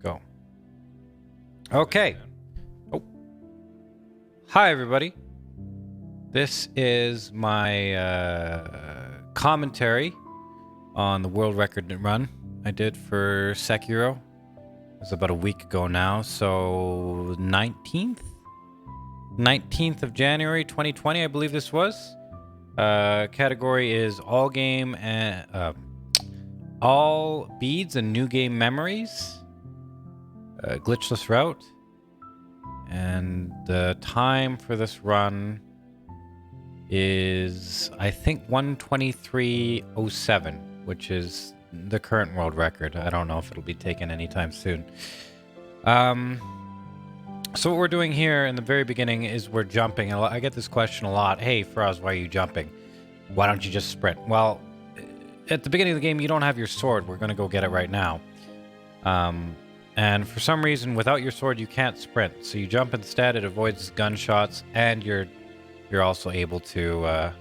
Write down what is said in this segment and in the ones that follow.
Go. Okay. Oh. Hi, everybody. This is my commentary on the world record run I did for Sekiro. It was about a week ago now, so 19th of January 2020, I believe this was. Category is all game and all beads and new game memories. Glitchless route. And the time for this run is, I think, 1:23:07, which is the current world record. I don't know if it'll be taken anytime soon. So what we're doing here in the very beginning is we're jumping. I get this question a lot. Hey, Faraz, why are you jumping? Why don't you just sprint? Well, at the beginning of the game, you don't have your sword. We're going to go get it right now. And for some reason, without your sword, you can't sprint. So you jump instead. It avoids gunshots, and you're also able to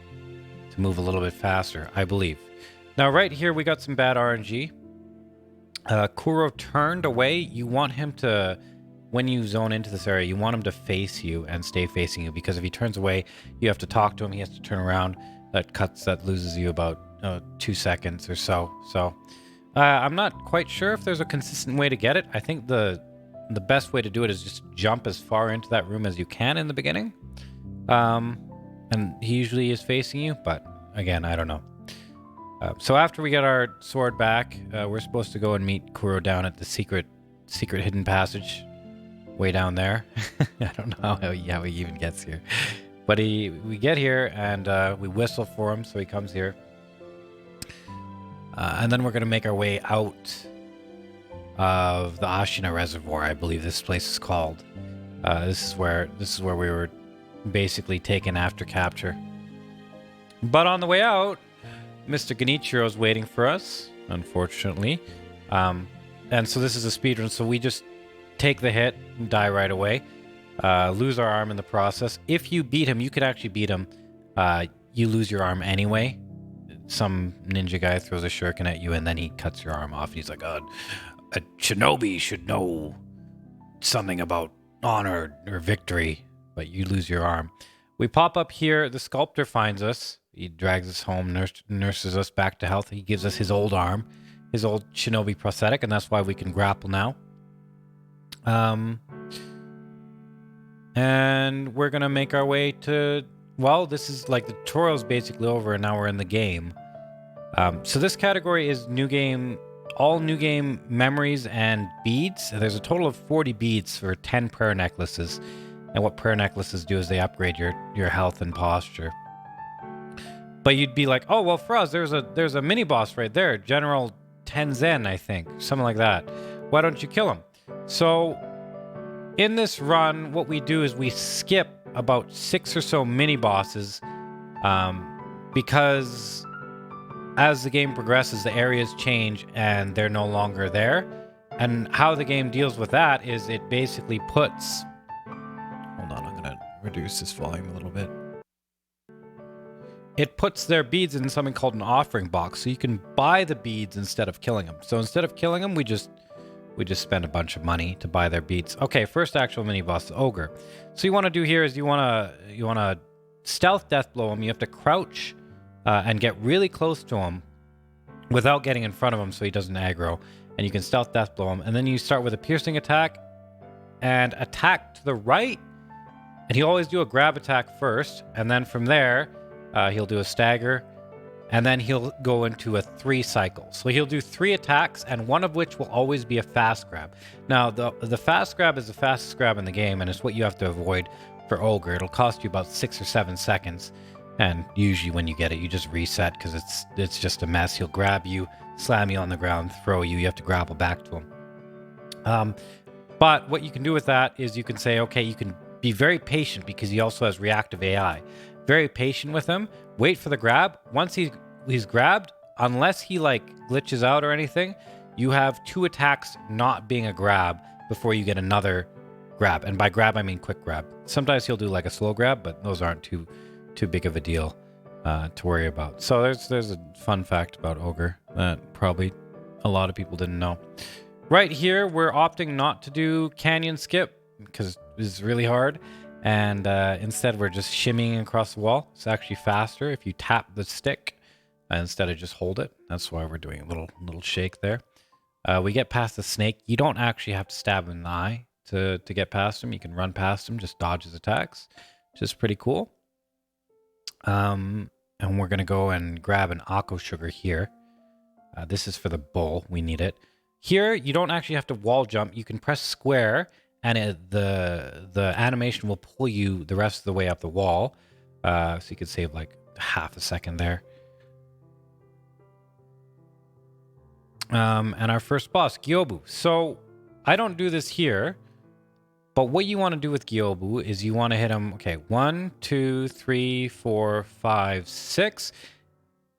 move a little bit faster, I believe. Now, right here, we got some bad RNG. Kuro turned away. You want him to, when you zone into this area, you want him to face you and stay facing you, because if he turns away, you have to talk to him. He has to turn around. That loses you about 2 seconds or so. So I'm not quite sure if there's a consistent way to get it. I think the best way to do it is just jump as far into that room as you can in the beginning. And he usually is facing you, but again, I don't know. So after we get our sword back, we're supposed to go and meet Kuro down at the secret hidden passage way down there. I don't know how he even gets here. But we get here and we whistle for him, so he comes here. And then we're going to make our way out of the Ashina Reservoir, I believe this place is called. This is where we were basically taken after capture. But on the way out, Mr. Genichiro is waiting for us, unfortunately. And so this is a speedrun, so we just take the hit and die right away. Lose our arm in the process. If you beat him, you could actually beat him. You lose your arm anyway. Some ninja guy throws a shuriken at you, and then he cuts your arm off. He's like, a shinobi should know something about honor or victory, but you lose your arm. We pop up here. The sculptor finds us. He drags us home, nurses us back to health. He gives us his old arm, his old shinobi prosthetic, and that's why we can grapple now. And we're going to make our way to... Well, this is like the tutorial's basically over, and now we're in the game. So this category is new game, all new game memories and beads. There's a total of 40 beads for 10 prayer necklaces. And what prayer necklaces do is they upgrade your health and posture. But you'd be like, oh, well, Froz, there's a mini boss right there, General Tenzen, I think, something like that. Why don't you kill him? So in this run, what we do is we skip about 6 or so mini bosses, because as the game progresses, the areas change and they're no longer there. And how the game deals with that is it basically puts... Hold on, I'm gonna reduce this volume a little bit. It puts their beads in something called an offering box, so you can buy the beads instead of killing them. So instead of killing them, we just spend a bunch of money to buy their beads. Okay, first actual mini boss, the ogre. So you want to do here is you want to stealth death blow him. You have to crouch and get really close to him without getting in front of him so he doesn't aggro. And you can stealth death blow him. And then you start with a piercing attack and attack to the right. And he'll always do a grab attack first. And then from there, he'll do a stagger. And then he'll go into a 3 cycle. So he'll do 3 attacks, and one of which will always be a fast grab. Now, the fast grab is the fastest grab in the game, and it's what you have to avoid for Ogre. It'll cost you about 6 or 7 seconds. And usually when you get it, you just reset, because it's just a mess. He'll grab you, slam you on the ground, throw you. You have to grapple back to him. But what you can do with that is you can say, okay, you can be very patient, because he also has reactive AI. Very patient with him. Wait for the grab. Once he's grabbed, unless he like glitches out or anything, you have 2 attacks not being a grab before you get another grab. And by grab, I mean quick grab. Sometimes he'll do like a slow grab, but those aren't too big of a deal to worry about. So there's a fun fact about Ogre that probably a lot of people didn't know. Right here, we're opting not to do canyon skip because it's really hard. And instead, we're just shimmying across the wall. It's actually faster if you tap the stick instead of just hold it. That's why we're doing a little shake there. We get past the snake. You don't actually have to stab him in the eye to get past him. You can run past him, just dodge his attacks, which is pretty cool. And we're going to go and grab an Akko sugar here. This is for the bull. We need it. Here, you don't actually have to wall jump. You can press square, and the animation will pull you the rest of the way up the wall. So you could save like half a second there. And our first boss, Gyobu. So I don't do this here, but what you want to do with Gyobu is you want to hit him. Okay, 1, 2, 3, 4, 5, 6.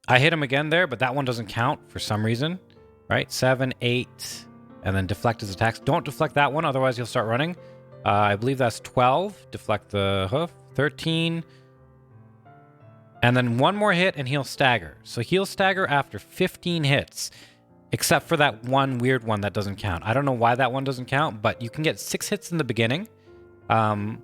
I hit him again there, but that one doesn't count for some reason. Right, 7, 8, and then deflect his attacks. Don't deflect that one, otherwise you'll start running. I believe that's 12. Deflect the hoof. 13. And then one more hit, and he'll stagger. So he'll stagger after 15 hits, except for that one weird one that doesn't count. I don't know why that one doesn't count, but you can get 6 hits in the beginning. And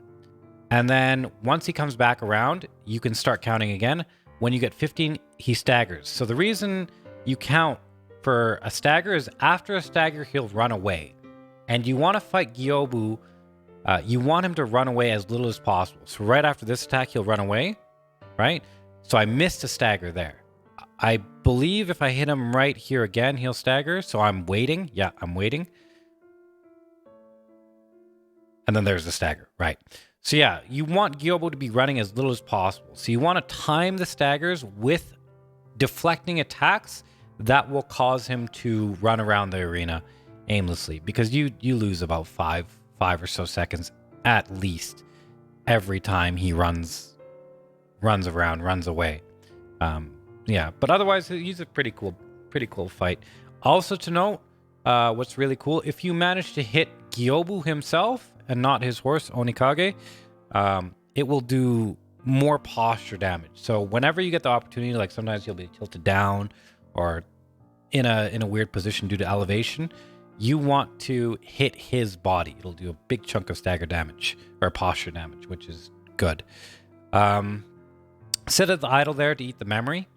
then once he comes back around, you can start counting again. When you get 15, he staggers. So the reason you count for a stagger is after a stagger, he'll run away. And you want to fight Gyobu, you want him to run away as little as possible. So right after this attack, he'll run away, right? So I missed a stagger there. I believe if I hit him right here again, he'll stagger. So I'm waiting. Yeah, I'm waiting. And then there's the stagger, right? So yeah, you want Gyobu to be running as little as possible. So you want to time the staggers with deflecting attacks that will cause him to run around the arena aimlessly, because you lose about five or so seconds at least every time he runs around, runs away. Yeah, but otherwise he's a pretty cool fight. Also to note, what's really cool, if you manage to hit Gyobu himself and not his horse Onikage, it will do more posture damage. So whenever you get the opportunity, like sometimes he'll be tilted down or in a weird position due to elevation, you want to hit his body. It'll do a big chunk of stagger damage or posture damage, which is good. Sit at the idle there to eat the memory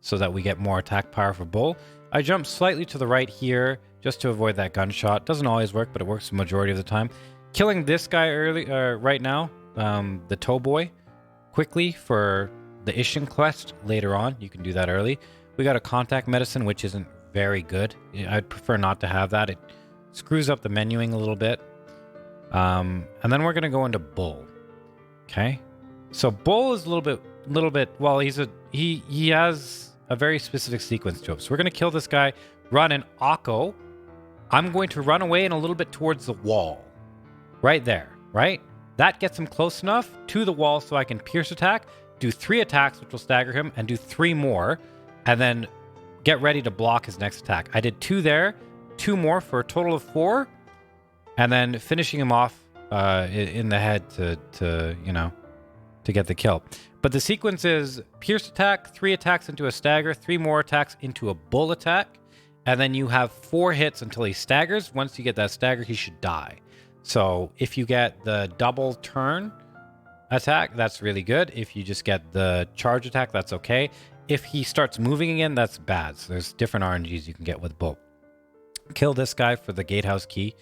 so that we get more attack power for bull. I jump slightly to the right here just to avoid that gunshot. Doesn't always work, but it works the majority of the time. Killing this guy right now, the toe boy, quickly for the Isshin quest later on. You can do that early. We got a contact medicine, which isn't very good. I'd prefer not to have that. It screws up the menuing a little bit. And then we're going to go into bull. Okay. So bull is a little bit, well, he has a very specific sequence to him. So we're going to kill this guy, run an Akko. I'm going to run away and a little bit towards the wall. Right there, right? That gets him close enough to the wall so I can pierce attack, do 3 attacks, which will stagger him, and do 3 more. And then get ready to block his next attack. I did 2 there, 2 more for a total of 4, and then finishing him off in the head to get the kill. But the sequence is pierce attack, 3 attacks into a stagger, 3 more attacks into a bull attack, and then you have 4 hits until he staggers. Once you get that stagger, he should die. So if you get the double turn attack, that's really good. If you just get the charge attack, that's okay. If he starts moving again, that's bad. So there's different RNGs you can get with bull. Kill this guy for the gatehouse key.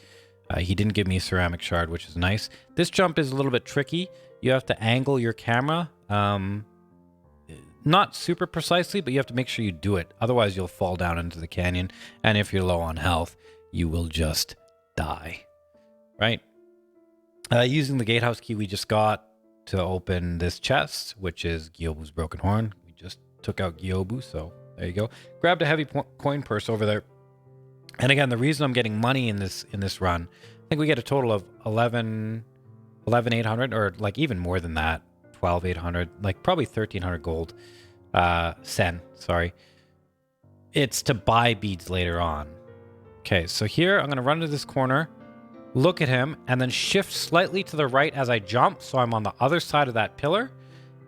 He didn't give me a ceramic shard, which is nice. This jump is a little bit tricky. You have to angle your camera. Not super precisely, but you have to make sure you do it. Otherwise, you'll fall down into the canyon. And if you're low on health, you will just die. Right? Using the gatehouse key we just got to open this chest, which is Gyobu's broken horn. We just took out Gyobu, so there you go. Grabbed a heavy coin purse over there. And again, the reason I'm getting money in this run, I think we get a total of 11,800, or like even more than that, 12,800, like probably 1,300 gold. Sen, sorry. It's to buy beads later on. Okay, so here I'm going to run to this corner, look at him, and then shift slightly to the right as I jump, so I'm on the other side of that pillar.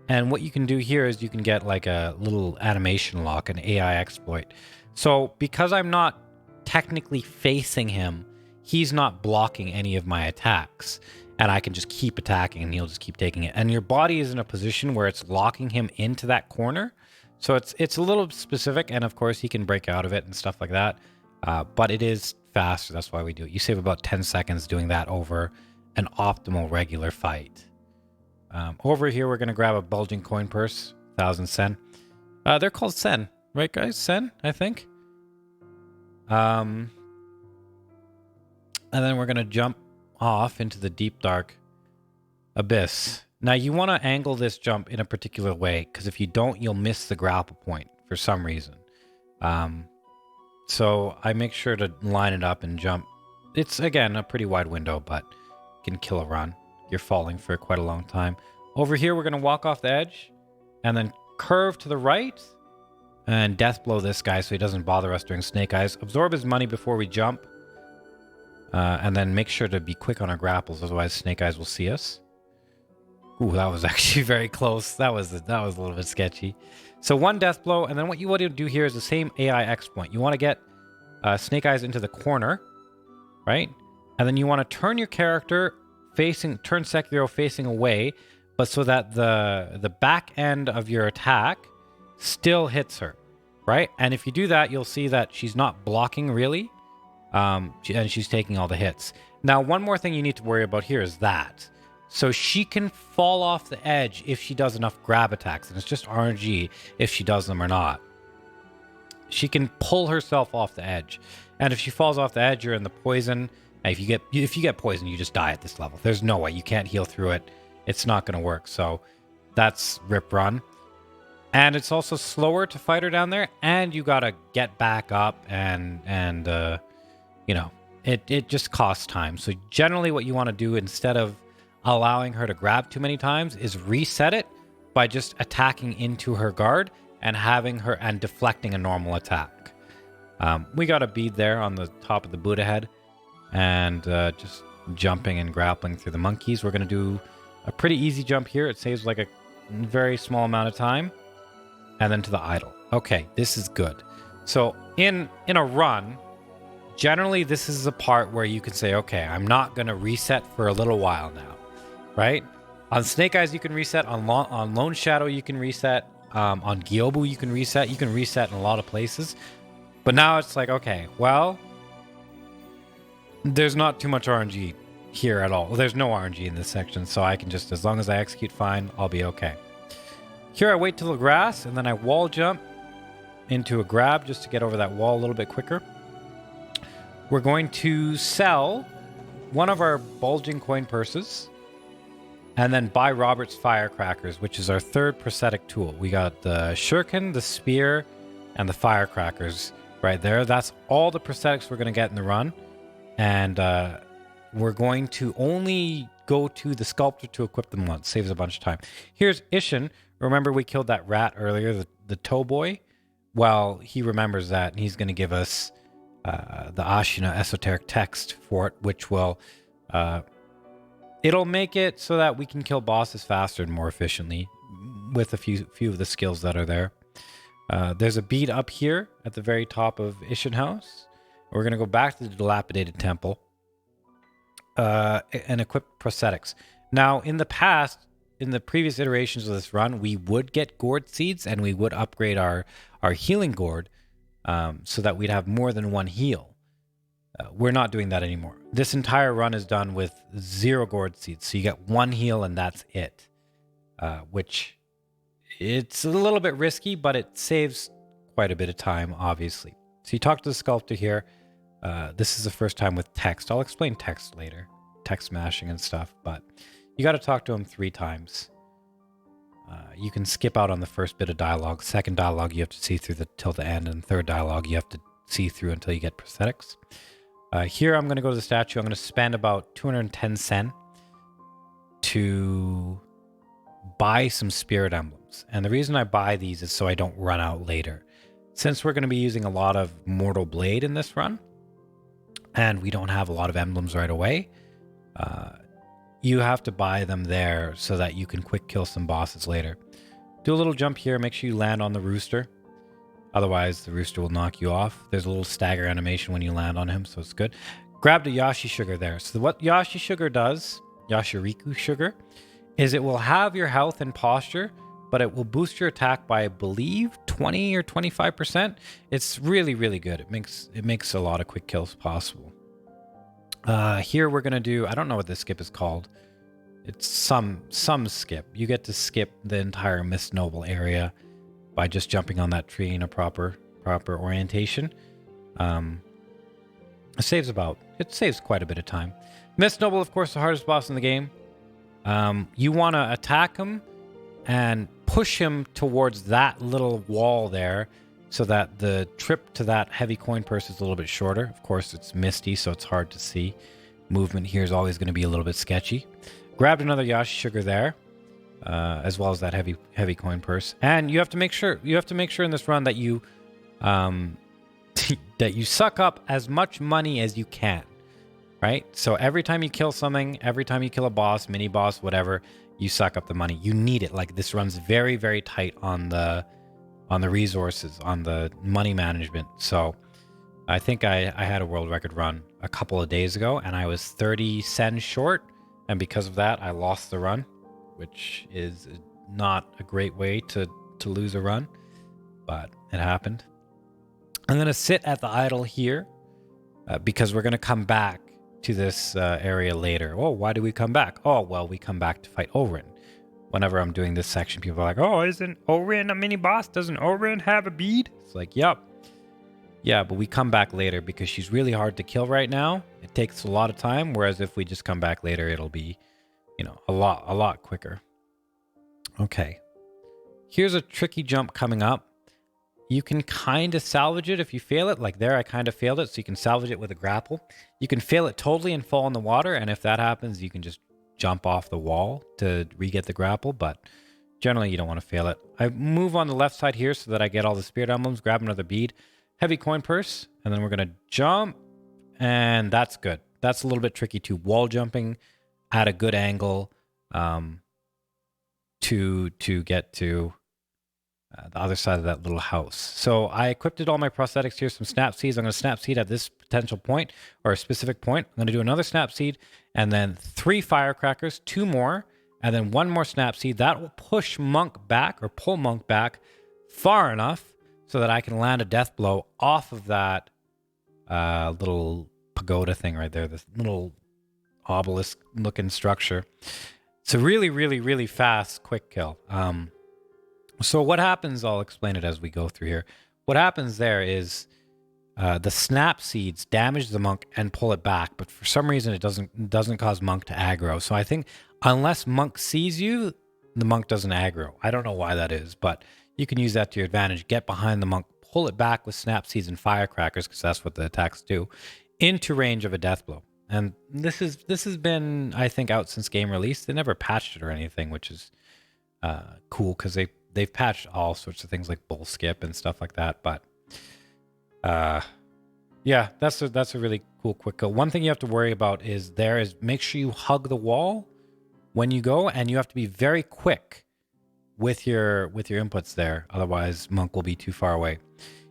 And what you can do here is you can get like a little animation lock, an AI exploit. So because I'm not technically facing him, he's not blocking any of my attacks. And I can just keep attacking and he'll just keep taking it. And your body is in a position where it's locking him into that corner. So it's a little specific. And of course, he can break out of it and stuff like that. But it is faster. That's why we do it. You save about 10 seconds doing that over an optimal regular fight. Over here, we're going to grab a bulging coin purse, 1,000 sen. They're called sen, right, guys? Sen, I think. And then we're going to jump off into the deep, dark abyss. Now, you want to angle this jump in a particular way, because if you don't, you'll miss the grapple point for some reason. So I make sure to line it up and jump. It's, again, a pretty wide window, but can kill a run. You're falling for quite a long time. Over here, we're going to walk off the edge and then curve to the right and death blow this guy so he doesn't bother us during Snake Eyes. Absorb his money before we jump. And then make sure to be quick on our grapples, otherwise Snake Eyes will see us. Ooh, that was actually very close. That was a little bit sketchy. So one death blow, and then what you want to do here is the same AI exploit. You want to get Snake Eyes into the corner, right? And then you want to turn your character turn Sekiro facing away, but so that the back end of your attack still hits her, right? And if you do that, you'll see that she's not blocking really. And she's taking all the hits. Now, one more thing you need to worry about here is that. So she can fall off the edge if she does enough grab attacks. And it's just RNG if she does them or not. She can pull herself off the edge. And if she falls off the edge, you're in the poison. And if you get poisoned, you just die at this level. There's no way. You can't heal through it. It's not going to work. So that's rip run. And it's also slower to fight her down there. And you got to get back up and you know, it just costs time. So generally what you want to do instead of allowing her to grab too many times is reset it by just attacking into her guard and having her and deflecting a normal attack. We got a bead there on the top of the Buddha head and just jumping and grappling through the monkeys. We're going to do a pretty easy jump here. It saves like a very small amount of time. And then to the idol. Okay, this is good. So in a run, generally, this is a part where you can say, okay, I'm not going to reset for a little while now, right? On Snake Eyes, you can reset. On Lone Shadow, you can reset. On Gyobu, you can reset. You can reset in a lot of places. But now it's like, okay, well, there's not too much RNG here at all. Well, there's no RNG in this section, so I can just, as long as I execute fine, I'll be okay. Here, I wait till the grass, and then I wall jump into a grab just to get over that wall a little bit quicker. We're going to sell one of our bulging coin purses and then buy Robert's firecrackers, which is our third prosthetic tool. We got the shuriken, the spear, and the firecrackers right there. That's all the prosthetics we're going to get in the run. And we're going to only go to the sculptor to equip them once. Saves a bunch of time. Here's Isshin. Remember we killed that rat earlier, the toe boy? Well, he remembers that, and he's going to give us the Ashina esoteric text for it, which will it'll make it so that we can kill bosses faster and more efficiently with a few of the skills that are there. There's a bead up here at the very top of Isshin House. We're going to go back to the dilapidated temple and equip prosthetics. Now, in the past, in the previous iterations of this run, we would get gourd seeds and we would upgrade our healing gourd so that we'd have more than one heal. We're not doing that anymore. This entire run is done with 0 gourd seeds. So you get 1 heal and that's it. Which it's a little bit risky, but it saves quite a bit of time, obviously. So you talk to the sculptor here. This is the first time with text. I'll explain text later. Text mashing and stuff. But you got to talk to him 3 times. You can skip out on the first bit of dialogue. Second dialogue, you have to see through till the end. And third dialogue, you have to see through until you get prosthetics. Here, I'm going to go to the statue. I'm going to spend about 210 sen to buy some spirit emblems. And the reason I buy these is so I don't run out later. Since we're going to be using a lot of Mortal Blade in this run, and we don't have a lot of emblems right away, you have to buy them there so that you can quick kill some bosses later. Do a little jump here. Make sure you land on the rooster. Otherwise, the rooster will knock you off. There's a little stagger animation when you land on him, so it's good. Grab the Yashi sugar there. So what Yashi sugar does, Yashiriku sugar, is it will have your health and posture, but it will boost your attack by, I believe, 20 or 25%. It's really, really good. It makes a lot of quick kills possible. Here we're going to do, I don't know what this skip is called. It's some skip. You get to skip the entire Mist Noble area by just jumping on that tree in a proper orientation. It saves quite a bit of time. Mist Noble, of course, the hardest boss in the game. You want to attack him and push him towards that little wall there so that the trip to that heavy coin purse is a little bit shorter. Of course, it's misty, so it's hard to see. Movement here is always going to be a little bit sketchy. Grabbed another Yashi sugar there, as well as that heavy coin purse. And you have to make sure in this run that you that you suck up as much money as you can. Right? So every time you kill something, every time you kill a boss, mini boss, whatever, you suck up the money. You need it. Like, this runs very, very tight on the resources, on the money management. So I think I had a world record run a couple of days ago, and I was 30 sen short, and because of that, I lost the run, which is not a great way to lose a run, but it happened. I'm going to sit at the idol here because we're going to come back to this area later. Oh, why do we come back? Oh, well, we come back to fight Orin. Whenever I'm doing this section, people are like, oh, isn't Orin a mini boss? Doesn't Orin have a bead? It's like, yep. Yeah, but we come back later because she's really hard to kill right now. It takes a lot of time, whereas if we just come back later, it'll be, a lot quicker. Okay. Here's a tricky jump coming up. You can kind of salvage it if you fail it. Like there, I kind of failed it, so you can salvage it with a grapple. You can fail it totally and fall in the water, and if that happens, you can just jump off the wall to re-get the grapple, but generally you don't want to fail it. I move on the left side here so that I get all the spirit emblems, grab another bead, heavy coin purse, and then we're going to jump, and that's good. That's a little bit tricky too. Wall jumping at a good angle to get to the other side of that little house. So I equipped all my prosthetics here, some snap seeds. I'm going to snap seed at this potential point or a specific point. I'm going to do another snap seed and then 3 firecrackers, 2 more, and then 1 more snap seed. That will push Monk back or pull Monk back far enough so that I can land a death blow off of that little pagoda thing right there, this little obelisk looking structure. It's a really, really, really fast, quick kill. So what happens, I'll explain it as we go through here. What happens there is the snap seeds damage the monk and pull it back, but for some reason it doesn't cause monk to aggro. So I think unless monk sees you, the monk doesn't aggro. I don't know why that is, but you can use that to your advantage. Get behind the monk, pull it back with snap seeds and firecrackers, because that's what the attacks do, into range of a death blow. And this has been, I think, out since game release. They never patched it or anything, which is cool because they've patched all sorts of things like bull skip and stuff like that. But yeah, that's a really cool quick kill. One thing you have to worry about is make sure you hug the wall when you go, and you have to be very quick with your inputs there. Otherwise, monk will be too far away.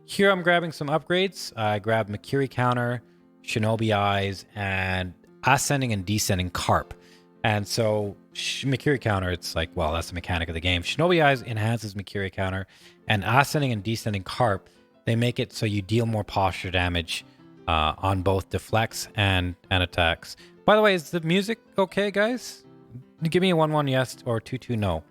Here I'm grabbing some upgrades. I grabbed Makiri counter, Shinobi eyes, and ascending and descending carp. And so Makiri counter, it's like, well, that's the mechanic of the game. Shinobi eyes enhances Makiri counter, and ascending and descending carp, they make it so you deal more posture damage on both deflects and attacks. By the way, is the music okay, guys? Give me a 1-1 yes or 2-2 no.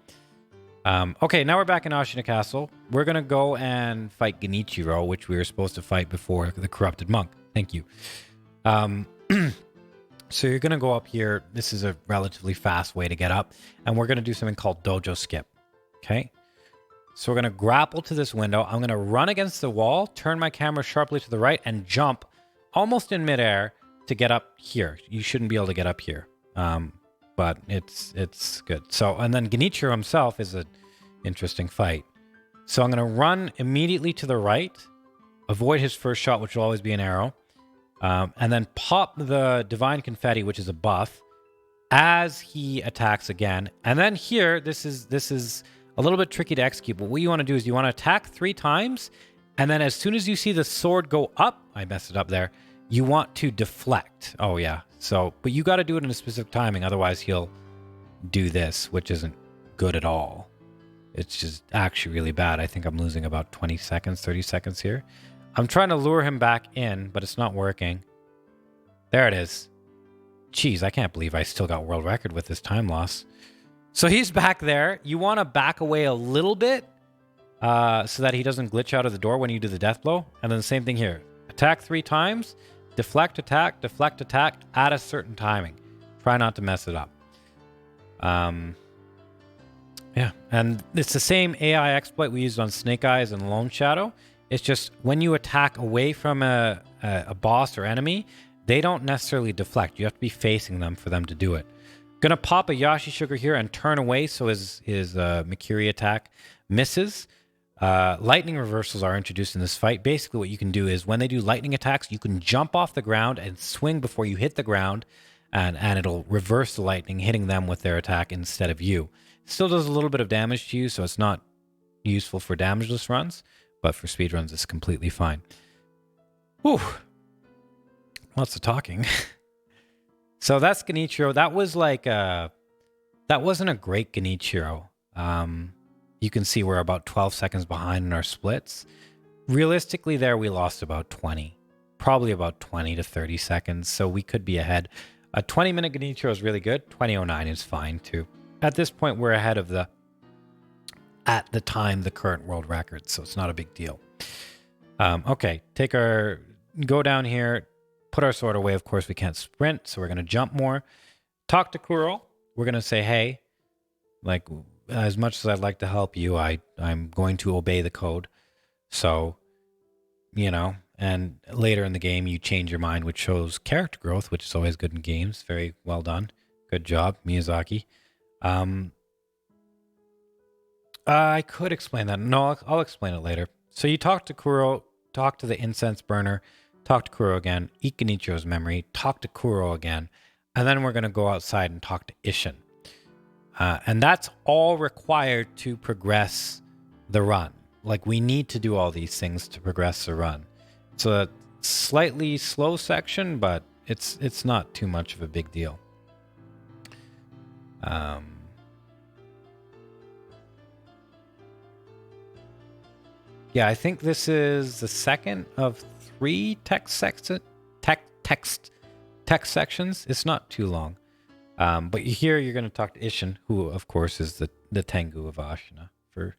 Okay, now we're back in Ashina Castle. We're going to go and fight Genichiro, which we were supposed to fight before the corrupted monk. Thank you. So you're going to go up here. This is a relatively fast way to get up. And we're going to do something called dojo skip. Okay? So we're going to grapple to this window. I'm going to run against the wall, turn my camera sharply to the right, and jump almost in midair to get up here. You shouldn't be able to get up here. But it's good. So, and then Genichiro himself is an interesting fight. So I'm going to run immediately to the right, avoid his first shot, which will always be an arrow. And then pop the Divine Confetti, which is a buff, as he attacks again. And then here, this is a little bit tricky to execute, but what you want to do is you want to attack 3 times And then as soon as you see the sword go up, I messed it up there, you want to deflect. Oh, yeah. So, but you got to do it in a specific timing. Otherwise, he'll do this, which isn't good at all. It's just actually really bad. I think I'm losing about 20 seconds, 30 seconds here. I'm trying to lure him back in, but it's not working. There it is. Jeez, I can't believe I still got world record with this time loss. So he's back there. You want to back away a little bit so that he doesn't glitch out of the door when you do the death blow. And then the same thing here. Attack 3 times, deflect, attack at a certain timing. Try not to mess it up. Yeah, and it's the same AI exploit we used on Snake Eyes and Lone Shadow. It's just when you attack away from a boss or enemy, they don't necessarily deflect. You have to be facing them for them to do it. Gonna pop a Yashi Sugar here and turn away so his Mikiri attack misses. Lightning reversals are introduced in this fight. Basically what you can do is when they do lightning attacks, you can jump off the ground and swing before you hit the ground, and it'll reverse the lightning, hitting them with their attack instead of you. Still does a little bit of damage to you, so it's not useful for damageless runs, but for speed runs, it's completely fine. Whew. Lots of talking. So that's Genichiro. That was like that wasn't a great Genichiro. You can see we're about 12 seconds behind in our splits. Realistically, there we lost about 20, probably about 20 to 30 seconds. So we could be ahead. A 20-minute Genichiro is really good. 20:09 is fine too. At this point, we're ahead of the current world record, so it's not a big deal. Okay, go down here, put our sword away. Of course, we can't sprint, so we're going to jump more. Talk to Kuro. We're going to say, hey, like, as much as I'd like to help you, I'm going to obey the code. So, and later in the game, you change your mind, which shows character growth, which is always good in games. Very well done. Good job, Miyazaki. I could explain that. No, I'll explain it later. So you talk to Kuro, talk to the incense burner, talk to Kuro again, eat Genichiro's memory, talk to Kuro again, and then we're going to go outside and talk to Isshin. And that's all required to progress the run. Like, we need to do all these things to progress the run. It's a slightly slow section, but it's not too much of a big deal. Yeah, I think this is the second of 3 text sections. It's not too long. But here you're going to talk to Isshin, who, of course, is the Tengu of Ashina. For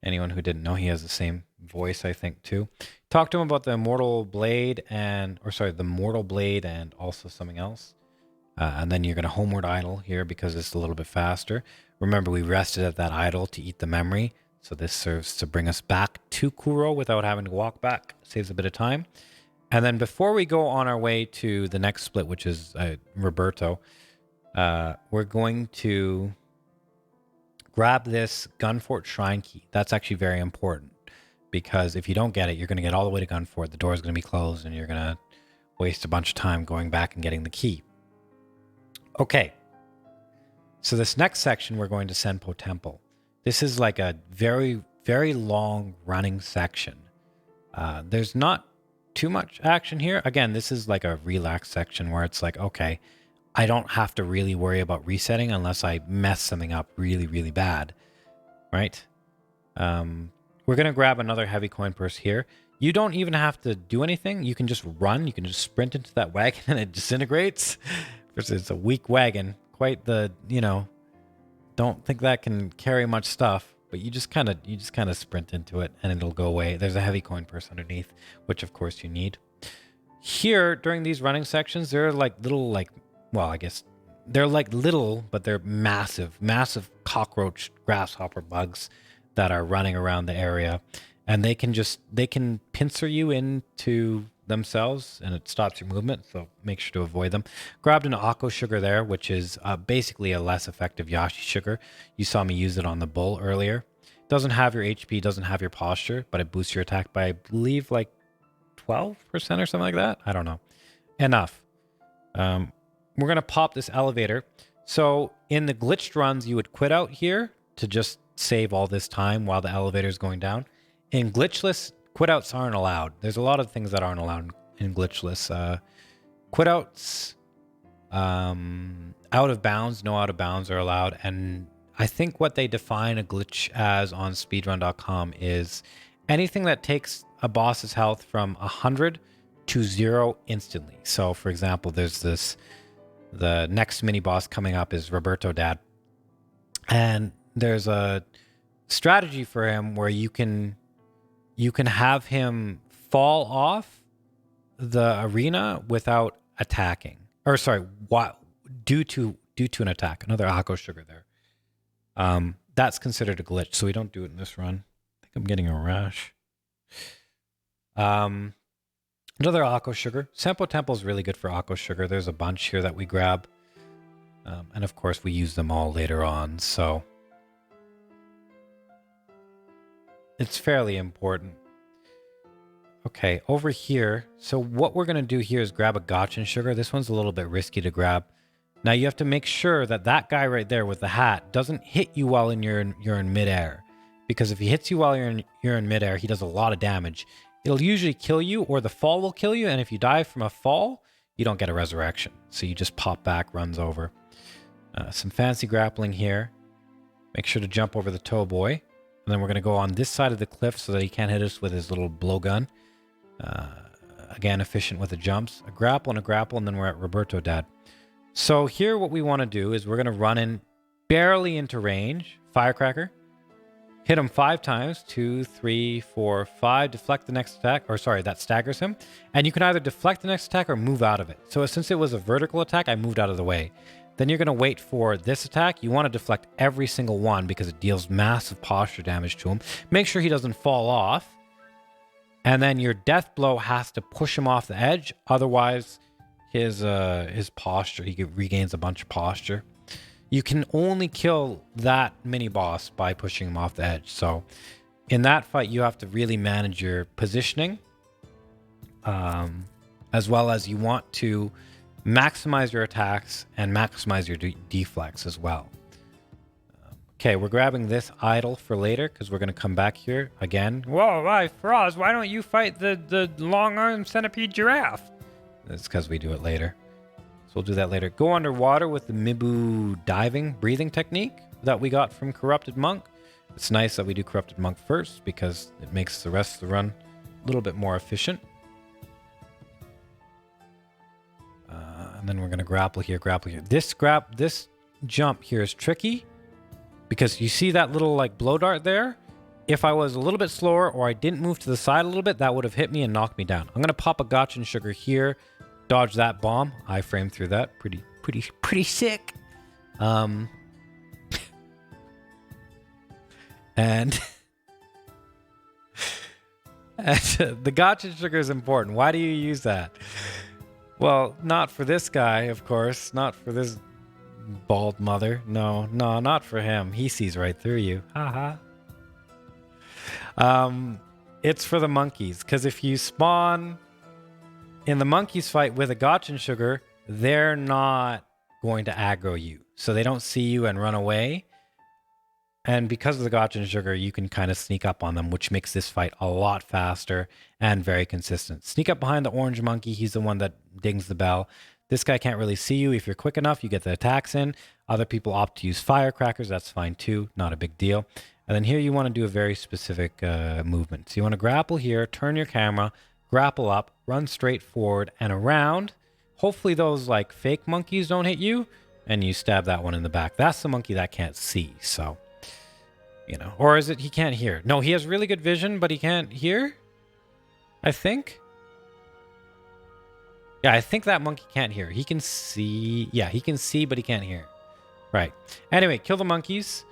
anyone who didn't know, he has the same voice, I think, too. Talk to him about the Mortal Blade and also something else. And then you're going to Homeward Idle here because it's a little bit faster. Remember, we rested at that idle to eat the memory. So this serves to bring us back to Kuro without having to walk back. Saves a bit of time. And then before we go on our way to the next split, which is Roberto, we're going to grab this Gunfort Shrine Key. That's actually very important because if you don't get it, you're going to get all the way to Gunfort. The door is going to be closed and you're going to waste a bunch of time going back and getting the key. Okay. So this next section, we're going to Senpou Temple. This is like a very, very long running section. There's not too much action here. Again, this is like a relaxed section where it's like, okay, I don't have to really worry about resetting unless I mess something up really, really bad, right? We're going to grab another heavy coin purse here. You don't even have to do anything. You can just run. You can just sprint into that wagon and it disintegrates. It's a weak wagon. Quite the, don't think that can carry much stuff, but you just kind of sprint into it and it'll go away. There's a heavy coin purse underneath, which of course you need. Here, during these running sections, there are like little, I guess they're like little, but they're massive cockroach, grasshopper bugs that are running around the area. And they can pincer you into themselves and it stops your movement. So make sure to avoid them. Grabbed an Akko sugar there, which is basically a less effective Yashi sugar. You saw me use it on the bull earlier. Doesn't have your HP, doesn't have your posture, but it boosts your attack by, I believe, like 12% or something like that. I don't know. Enough. We're going to pop this elevator. So in the glitched runs, you would quit out here to just save all this time while the elevator is going down. In Glitchless, quit outs aren't allowed. There's a lot of things that aren't allowed in Glitchless. Quit outs, out of bounds, no out of bounds are allowed. And I think what they define a glitch as on speedrun.com is anything that takes a boss's health from 100 to 0 instantly. So for example, there's the next mini boss coming up is Roberto Dad. And there's a strategy for him where you can have him fall off the arena without attacking. Or sorry, due to an attack. Another Akko sugar there. That's considered a glitch, so we don't do it in this run. I think I'm getting a rash. Another Akko sugar. Senpou Temple is really good for Akko sugar. There's a bunch here that we grab. And of course, we use them all later on, so it's fairly important. Okay, over here. So what we're going to do here is grab a Gotchin sugar. This one's a little bit risky to grab. Now you have to make sure that that guy right there with the hat doesn't hit you while you're in midair. Because if he hits you while you're in midair, he does a lot of damage. It'll usually kill you, or the fall will kill you, and if you die from a fall, you don't get a resurrection. So you just pop back, runs over. Some fancy grappling here. Make sure to jump over the toe boy. And then we're going to go on this side of the cliff so that he can't hit us with his little blowgun. Again, efficient with the jumps. A grapple, and then we're at Roberto Dad. So here what we want to do is we're going to run in barely into range. Firecracker. Hit him 5 times. 2, 3, 4, 5. Deflect the next attack. Or sorry, that staggers him. And you can either deflect the next attack or move out of it. So since it was a vertical attack, I moved out of the way. Then you're going to wait for this attack. You want to deflect every single one because it deals massive posture damage to him. Make sure he doesn't fall off. And then your death blow has to push him off the edge. Otherwise, his posture, he regains a bunch of posture. You can only kill that mini boss by pushing him off the edge. So in that fight, you have to really manage your positioning. As well as you want to maximize your attacks and maximize your deflects as well. Okay, we're grabbing this idol for later because we're going to come back here again. Whoa, why, Faraz, why don't you fight the long-armed centipede giraffe? It's because we do it later. So we'll do that later. Go underwater with the Mibu diving breathing technique that we got from Corrupted Monk. It's nice that we do Corrupted Monk first because it makes the rest of the run a little bit more efficient. And then we're going to grapple here, grapple here. This jump here is tricky because you see that little like blow dart there? If I was a little bit slower or I didn't move to the side a little bit, that would have hit me and knocked me down. I'm going to pop a Gotchin sugar here, dodge that bomb. I framed through that. Pretty sick. And the Gotchin sugar is important. Why do you use that? Well, not for this guy, of course. Not for this bald mother. No, not for him. He sees right through you. Haha. It's for the monkeys. Because if you spawn in the monkeys fight with a Gotchin sugar, they're not going to aggro you. So they don't see you and run away. And because of the Gotchin sugar, you can kind of sneak up on them, which makes this fight a lot faster and very consistent. Sneak up behind the orange monkey. He's the one that dings the bell. This guy can't really see you. If you're quick enough, you get the attacks in. Other people opt to use firecrackers. That's fine too. Not a big deal. And then here you want to do a very specific movement. So you want to grapple here, turn your camera, grapple up, run straight forward and around. Hopefully those like fake monkeys don't hit you. And you stab that one in the back. That's the monkey that can't see. So... you know, or is it he can't hear? No, he has really good vision, but he can't hear, I think. Yeah, I think that monkey can't hear. He can see. Yeah, he can see, but he can't hear. Right. Anyway, kill the monkeys.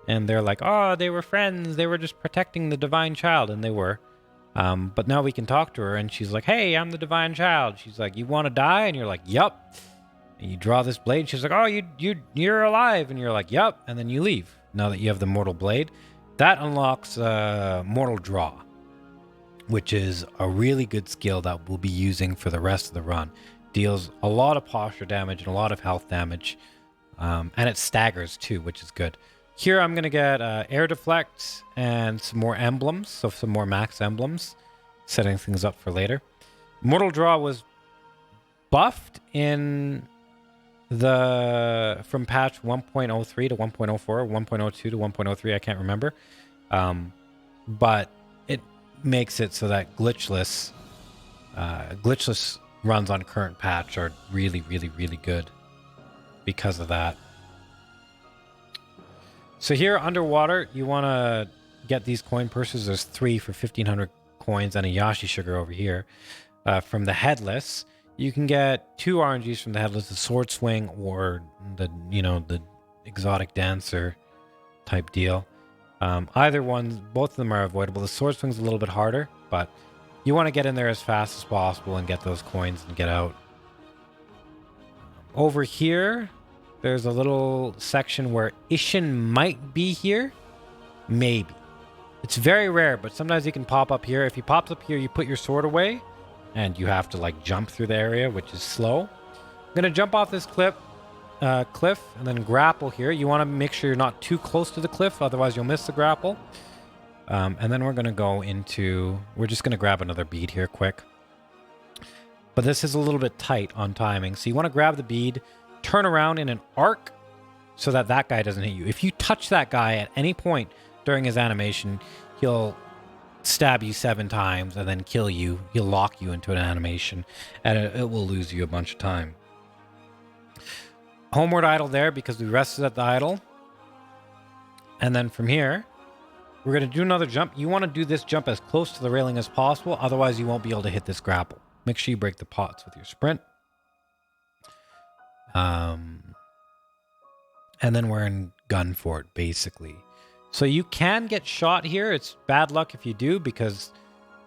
And they're like, oh, they were friends. They were just protecting the divine child. And they were. But now we can talk to her. And she's like, hey, I'm the divine child. She's like, you want to die? And you're like, yup. And you draw this blade. She's like, oh, you're alive. And you're like, yup. And then you leave. Now that you have the Mortal Blade, that unlocks Mortal Draw, which is a really good skill that we'll be using for the rest of the run. Deals a lot of posture damage and a lot of health damage, and it staggers too, which is good. Here I'm going to get Air Deflect and some more emblems, so some more max emblems. setting things up for later. Mortal Draw was buffed in from patch 1.03 to 1.04, 1.02 to 1.03, I can't remember. But it makes it so that glitchless runs on current patch are really, really, really good because of that. So here underwater, you want to get these coin purses. There's 3 for 1,500 coins and a Yashi sugar over here. From the Headless, you can get 2 RNGs from the Headless, the Sword Swing or the exotic dancer type deal. Either one, both of them are avoidable. The Sword Swing's a little bit harder, but you want to get in there as fast as possible and get those coins and get out. Over here, there's a little section where Isshin might be here. Maybe. It's very rare, but sometimes he can pop up here. If he pops up here, you put your sword away, and you have to like jump through the area, which is slow. I'm going to jump off this cliff and then grapple here. You want to make sure you're not too close to the cliff, otherwise you'll miss the grapple. And then we're going to go into... We're just going to grab another bead here quick. But this is a little bit tight on timing. So you want to grab the bead, turn around in an arc so that that guy doesn't hit you. If you touch that guy at any point during his animation, he'll stab you 7 times and then kill you. He'll lock you into an animation and it will lose you a bunch of time. Homeward idle there because we rested at the idle. And then from here, we're going to do another jump. You want to do this jump as close to the railing as possible. Otherwise, you won't be able to hit this grapple. Make sure you break the pots with your sprint. And then we're in gun fort, basically. So you can get shot here. It's bad luck if you do, because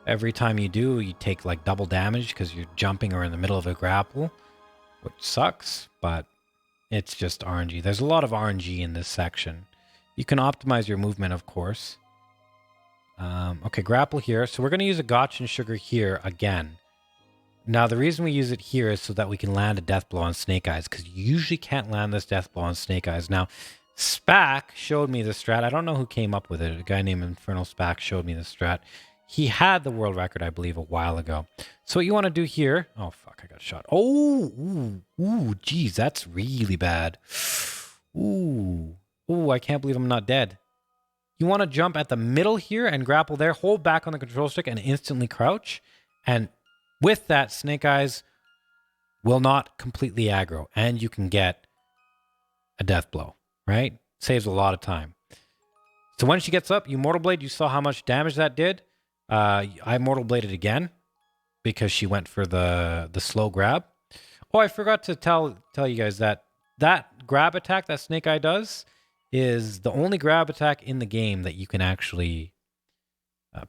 every time you do, you take like double damage because you're jumping or in the middle of a grapple, which sucks, but it's just RNG. There's a lot of RNG in this section. You can optimize your movement, of course. Okay, grapple here. So we're going to use a Gotcha Sugar here again. Now, the reason we use it here is so that we can land a death blow on Snake Eyes, because you usually can't land this death blow on Snake Eyes. Now, Spac showed me the strat. I don't know who came up with it. A guy named Infernal Spac showed me the strat. He had the world record, I believe, a while ago. So what you want to do here... Oh, fuck, I got shot. Oh, geez, that's really bad. Ooh, I can't believe I'm not dead. You want to jump at the middle here and grapple there. Hold back on the control stick and instantly crouch. And with that, Snake Eyes will not completely aggro. And you can get a death blow, right? Saves a lot of time. So when she gets up, you Mortal Blade. You saw how much damage that did. I Mortal Bladed again because she went for the slow grab. Oh, I forgot to tell you guys that grab attack that Snake Eye does is the only grab attack in the game that you can actually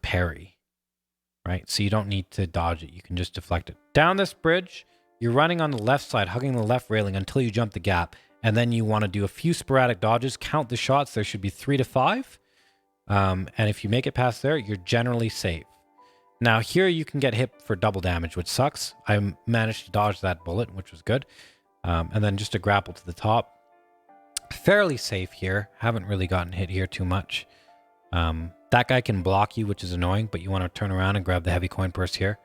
parry, right? So you don't need to dodge it. You can just deflect it. Down this bridge, you're running on the left side, hugging the left railing until you jump the gap. And then you want to do a few sporadic dodges. Count the shots. There should be 3 to 5. And if you make it past there, you're generally safe. Now here you can get hit for double damage, which sucks. I managed to dodge that bullet, which was good. And then just a grapple to the top. Fairly safe here. Haven't really gotten hit here too much. That guy can block you, which is annoying, but you want to turn around and grab the heavy coin purse here.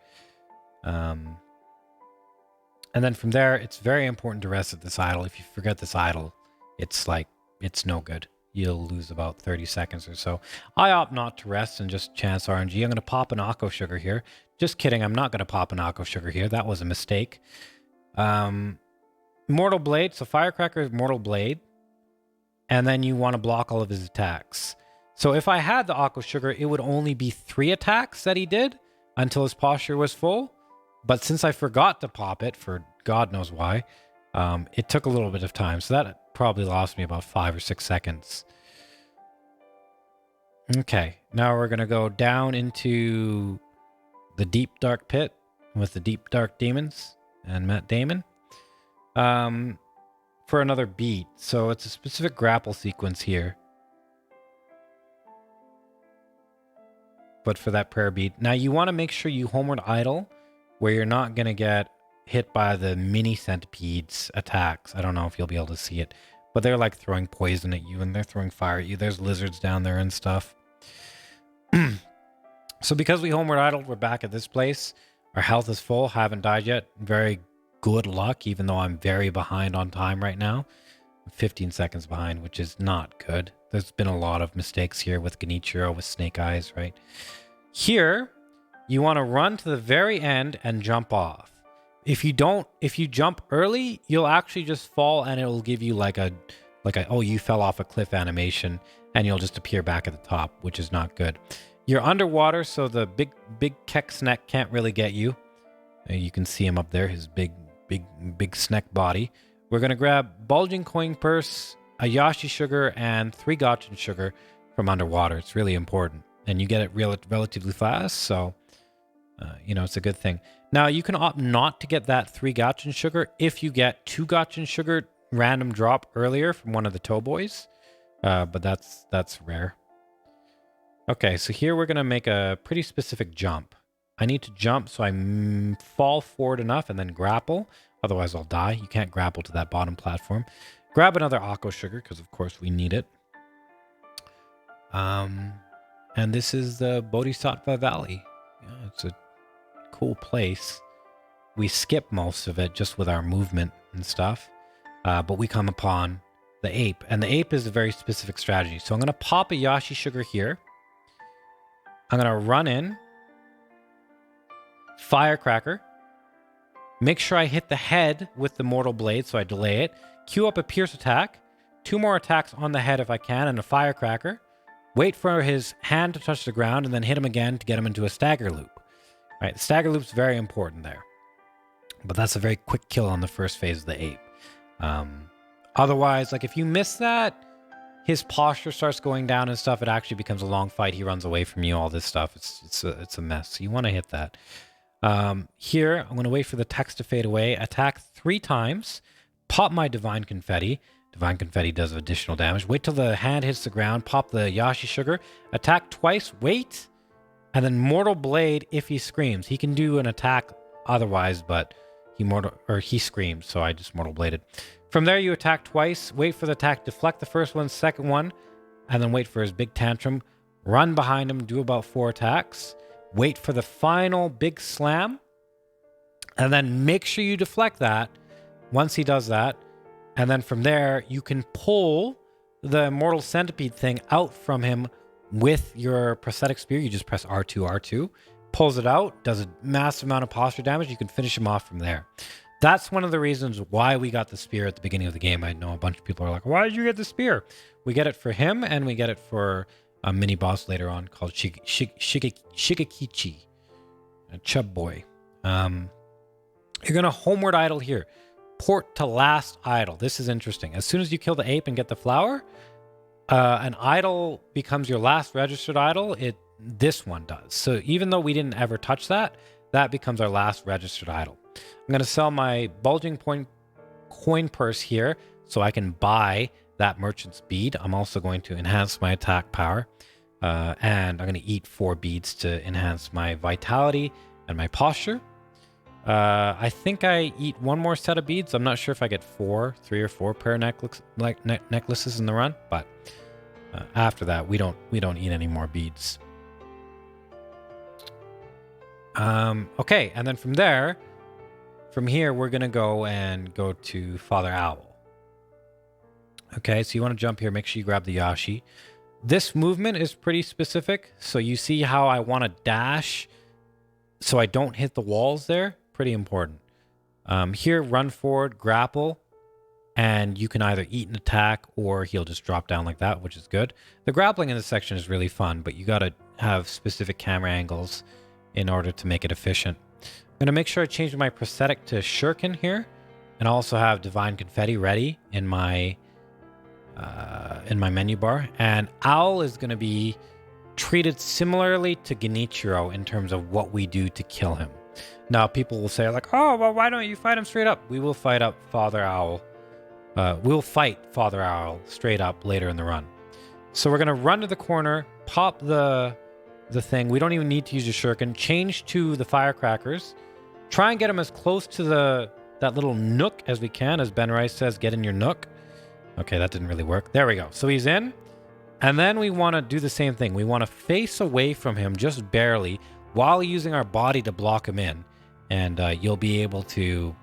And then from there, it's very important to rest at this idle. If you forget this idle, it's no good. You'll lose about 30 seconds or so. I opt not to rest and just chance RNG. I'm going to pop an Akko Sugar here. Just kidding. I'm not going to pop an Akko Sugar here. That was a mistake. Mortal Blade. So Firecracker is Mortal Blade. And then you want to block all of his attacks. So if I had the Akko Sugar, it would only be 3 attacks that he did until his posture was full. But since I forgot to pop it for God knows why, it took a little bit of time. So that probably lost me about 5 or 6 seconds. Okay, now we're going to go down into the deep dark pit with the deep dark demons and Matt Damon for another beat. So it's a specific grapple sequence here. But for that prayer beat. Now you want to make sure you homeward idle where you're not going to get hit by the mini centipedes attacks. I don't know if you'll be able to see it, but they're like throwing poison at you and they're throwing fire at you. There's lizards down there and stuff. So because we homeward idled, we're back at this place. Our health is full, haven't died yet. Very good luck, even though I'm very behind on time right now. I'm 15 seconds behind, which is not good. There's been a lot of mistakes here with Genichiro, with Snake Eyes, right? Here, you want to run to the very end and jump off. If you jump early, you'll actually just fall and it'll give you like a, oh, you fell off a cliff animation and you'll just appear back at the top, which is not good. You're underwater, so the big Keck Snack can't really get you. You can see him up there, his big snack body. We're going to grab Bulging Coin Purse, a Yashi Sugar, and 3 Gotchin Sugar from underwater. It's really important. And you get it relatively fast, so, it's a good thing. Now, you can opt not to get that 3 Gotchin Sugar if you get 2 Gotchin Sugar random drop earlier from one of the Toe Boys. But that's rare. Okay, so here we're going to make a pretty specific jump. I need to jump so I fall forward enough and then grapple. Otherwise, I'll die. You can't grapple to that bottom platform. Grab another Akko Sugar, because of course we need it. And this is the Bodhisattva Valley. Yeah, it's a cool place. We skip most of it just with our movement and stuff. But we come upon the ape. And the ape is a very specific strategy. So I'm going to pop a Yashi Sugar here. I'm going to run in. Firecracker. Make sure I hit the head with the Mortal Blade, so I delay it. Queue up a Pierce attack. 2 more attacks on the head if I can, and a Firecracker. Wait for his hand to touch the ground, and then hit him again to get him into a Stagger Loop. All right, the Stagger Loop's very important there. But that's a very quick kill on the first phase of the ape. Otherwise, like if you miss that, his posture starts going down and stuff. It actually becomes a long fight. He runs away from you, all this stuff. It's a mess. So you want to hit that. Here, I'm going to wait for the text to fade away. Attack 3 times. Pop my Divine Confetti. Divine Confetti does additional damage. Wait till the hand hits the ground. Pop the Yashi Sugar. Attack twice. Wait. And then Mortal Blade if he screams. He can do an attack otherwise, but he screams, so I just Mortal Bladed. From there, you attack twice. Wait for the attack. Deflect the first one, second one, and then wait for his big tantrum. Run behind him. Do about 4 attacks. Wait for the final big slam. And then make sure you deflect that once he does that. And then from there, you can pull the Immortal Centipede thing out from him with your Prosthetic Spear. You just press R2, R2. Pulls it out. Does a massive amount of posture damage. You can finish him off from there. That's one of the reasons why we got the spear at the beginning of the game. I know a bunch of people are like, why did you get the spear? We get it for him, and we get it for a mini boss later on called Shigekichi, a Chub Boy. You're going to homeward idle here. Port to last idle. This is interesting. As soon as you kill the ape and get the flower, an idle becomes your last registered idle. This one does. So even though we didn't ever touch that, that becomes our last registered idle. I'm going to sell my Bulging Coin Purse here so I can buy that Merchant's Bead. I'm also going to enhance my attack power. And I'm going to eat 4 beads to enhance my vitality and my posture. I think I eat 1 more set of beads. I'm not sure if I get 3 or 4 pair necklaces in the run, but after that, we don't eat any more beads. Okay, and then from here, we're going to go to Father Owl. Okay, so you want to jump here. Make sure you grab the Yashi. This movement is pretty specific. So you see how I want to dash so I don't hit the walls there? Pretty important. Here, run forward, grapple, and you can either eat an attack or he'll just drop down like that, which is good. The grappling in this section is really fun, but you got to have specific camera angles in order to make it efficient. I'm going to make sure I change my prosthetic to Shuriken here, and also have Divine Confetti ready in my menu bar. And Owl is going to be treated similarly to Genichiro in terms of what we do to kill him. Now, people will say like, oh, well, why don't you fight him straight up? We will fight up Father Owl. We'll fight Father Owl straight up later in the run. So we're going to run to the corner, pop the thing. We don't even need to use your shuriken. Change to the firecrackers. Try and get him as close to that little nook as we can. As Ben Rice says, get in your nook. Okay, that didn't really work. There we go. So he's in. And then we want to do the same thing. We want to face away from him just barely while using our body to block him in. And you'll be able to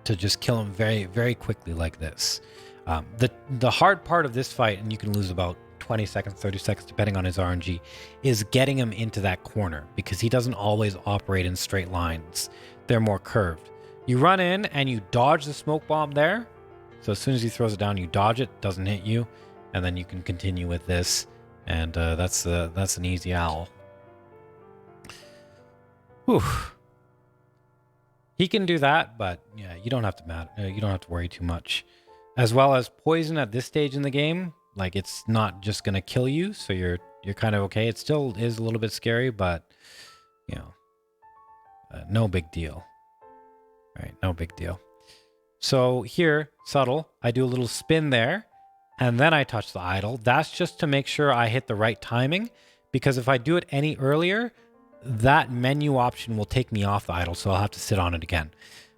just kill him very, very quickly like this. The hard part of this fight, and you can lose about 20 seconds, 30 seconds, depending on his RNG, is getting him into that corner because he doesn't always operate in straight lines. They're more curved. You run in and you dodge the smoke bomb there. So as soon as he throws it down, you dodge it, doesn't hit you, and then you can continue with this. And that's an easy owl. Whew. He can do that, but yeah, you don't have to worry too much. As well as poison at this stage in the game, like it's not just gonna kill you, so you're kind of okay. It still is a little bit scary, but you know, no big deal. All right, no big deal. So here, subtle, I do a little spin there, and then I touch the idol. That's just to make sure I hit the right timing, because if I do it any earlier, that menu option will take me off the idol, so I'll have to sit on it again.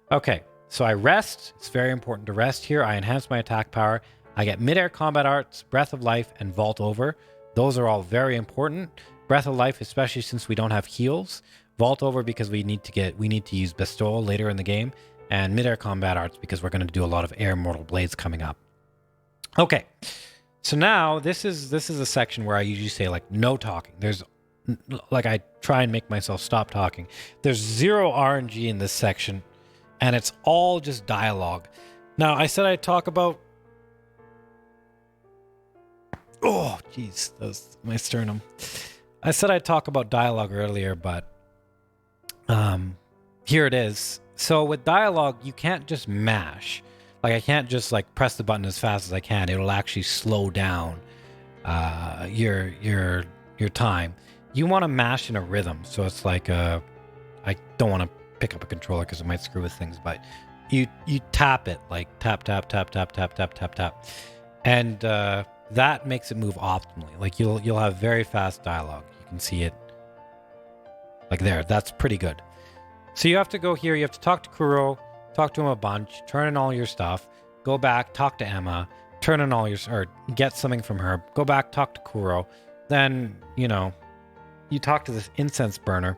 Okay, so I rest. It's very important to rest here. I enhance my attack power. I get midair combat arts, breath of life, and vault over. Those are all very important. Breath of life, especially since we don't have heals. Vault over because we need to use bestowal later in the game, and midair combat arts because we're going to do a lot of air mortal blades coming up. Okay, so now this is a section where I usually say like no talking. There's like I try and make myself stop talking. There's 0 RNG in this section, and it's all just dialogue. Now I said I'd talk about. Oh, jeez, that was my sternum. I said I'd talk about dialogue earlier, but here it is. So with dialogue, you can't just mash. Like I can't just like press the button as fast as I can. It'll actually slow down your time. You want to mash in a rhythm. So it's like I don't want to pick up a controller because it might screw with things, but you tap it like tap tap tap tap tap tap tap tap, and that makes it move optimally. Like you'll have very fast dialogue. You can see it like there. That's pretty good. So you have to go here. You have to talk to Kuro, talk to him a bunch, turn in all your stuff, go back, talk to Emma, turn in all your, or get something from her, go back, talk to Kuro. Then, you know, you talk to this incense burner,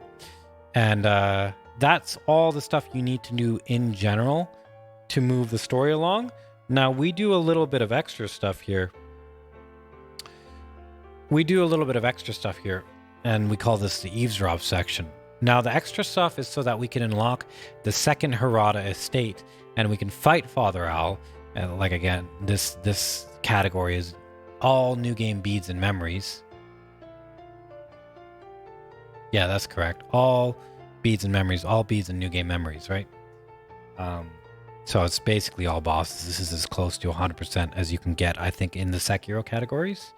and that's all the stuff you need to do in general to move the story along. Now, we do a little bit of extra stuff here. And we call this the eavesdrop section. Now, the extra stuff is so that we can unlock the second Hirata Estate, and we can fight Father Owl. And like again, this category is all new game beads and memories. Yeah, that's correct. All beads and memories, all beads and new game memories, right? So it's basically all bosses. This is as close to 100% as you can get, I think, in the Sekiro categories.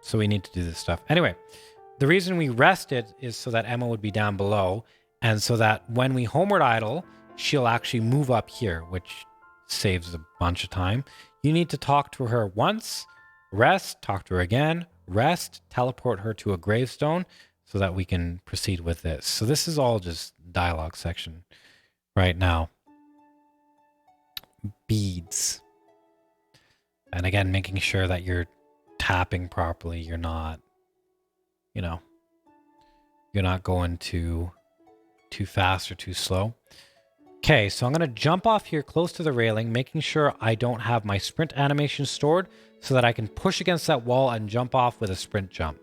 So we need to do this stuff. Anyway, the reason we rested is so that Emma would be down below, and so that when we homeward idle, she'll actually move up here, which saves a bunch of time. You need to talk to her once, rest, talk to her again, rest, teleport her to a gravestone so that we can proceed with this. So this is all just dialogue section right now. Beads. And again, making sure that you're tapping properly. You're not, you know, you're not going too fast or too slow. Okay, so I'm going to jump off here close to the railing, making sure I don't have my sprint animation stored so that I can push against that wall and jump off with a sprint jump.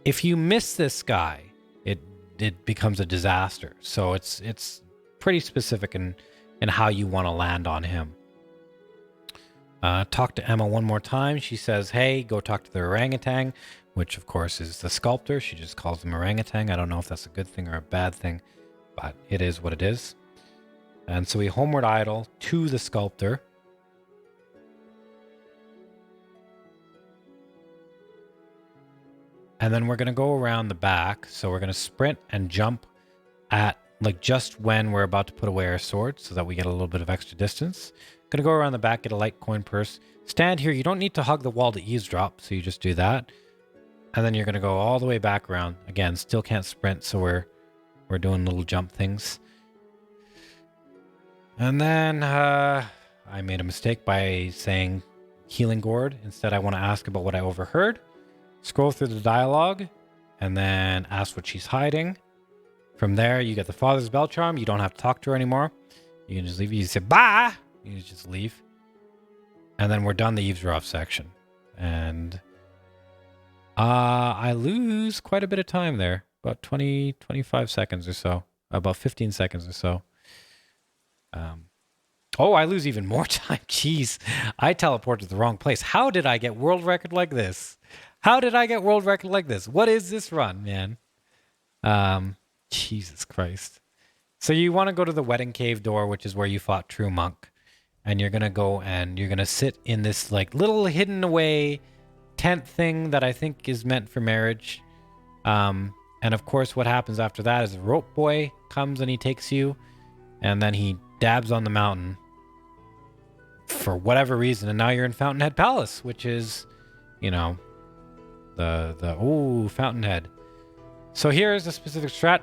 If you miss this guy, it becomes a disaster. So it's pretty specific in how you want to land on him. Talk to Emma one more time. She says, hey, go talk to the orangutan, which of course is the sculptor. She just calls him orangutan. I don't know if that's a good thing or a bad thing, but it is what it is. And so we homeward idle to the sculptor. And then we're going to go around the back. So we're going to sprint and jump at like just when we're about to put away our sword so that we get a little bit of extra distance. Going to go around the back, get a light coin purse. Stand here. You don't need to hug the wall to eavesdrop, so you just do that. And then you're going to go all the way back around. Again, still can't sprint, so we're doing little jump things. And then I made a mistake by saying healing gourd. Instead, I want to ask about what I overheard. Scroll through the dialogue, and then ask what she's hiding. From there, you get the father's bell charm. You don't have to talk to her anymore. You can just leave. You say, bye! You just leave. And then we're done the eavesdrop section. And I lose quite a bit of time there. About 20, 25 seconds or so. About 15 seconds or so. Oh, I lose even more time. Jeez. I teleported to the wrong place. How did I get world record like this? How did I get world record like this? What is this run, man? Jesus Christ. So you want to go to the wedding cave door, which is where you fought True Monk. And you're going to go and you're going to sit in this like little hidden away tent thing that I think is meant for marriage. And of course, what happens after that is a rope boy comes and he takes you. And then he dabs on the mountain for whatever reason. And now you're in Fountainhead Palace, which is, you know, Fountainhead. So here's a specific strat.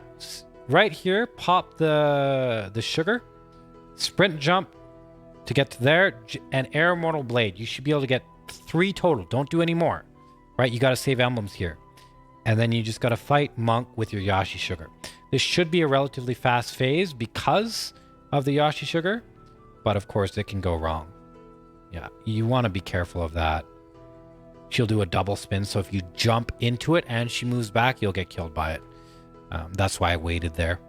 Right here, pop the sugar, sprint jump to get to there, and air immortal blade. You should be able to get 3 total. Don't do any more, right? You got to save emblems here. And then you just got to fight Monk with your Yashi sugar. This should be a relatively fast phase because of the Yashi sugar, but of course it can go wrong. Yeah, you want to be careful of that. She'll do a double spin, so if you jump into it and she moves back, you'll get killed by it. That's why I waited there.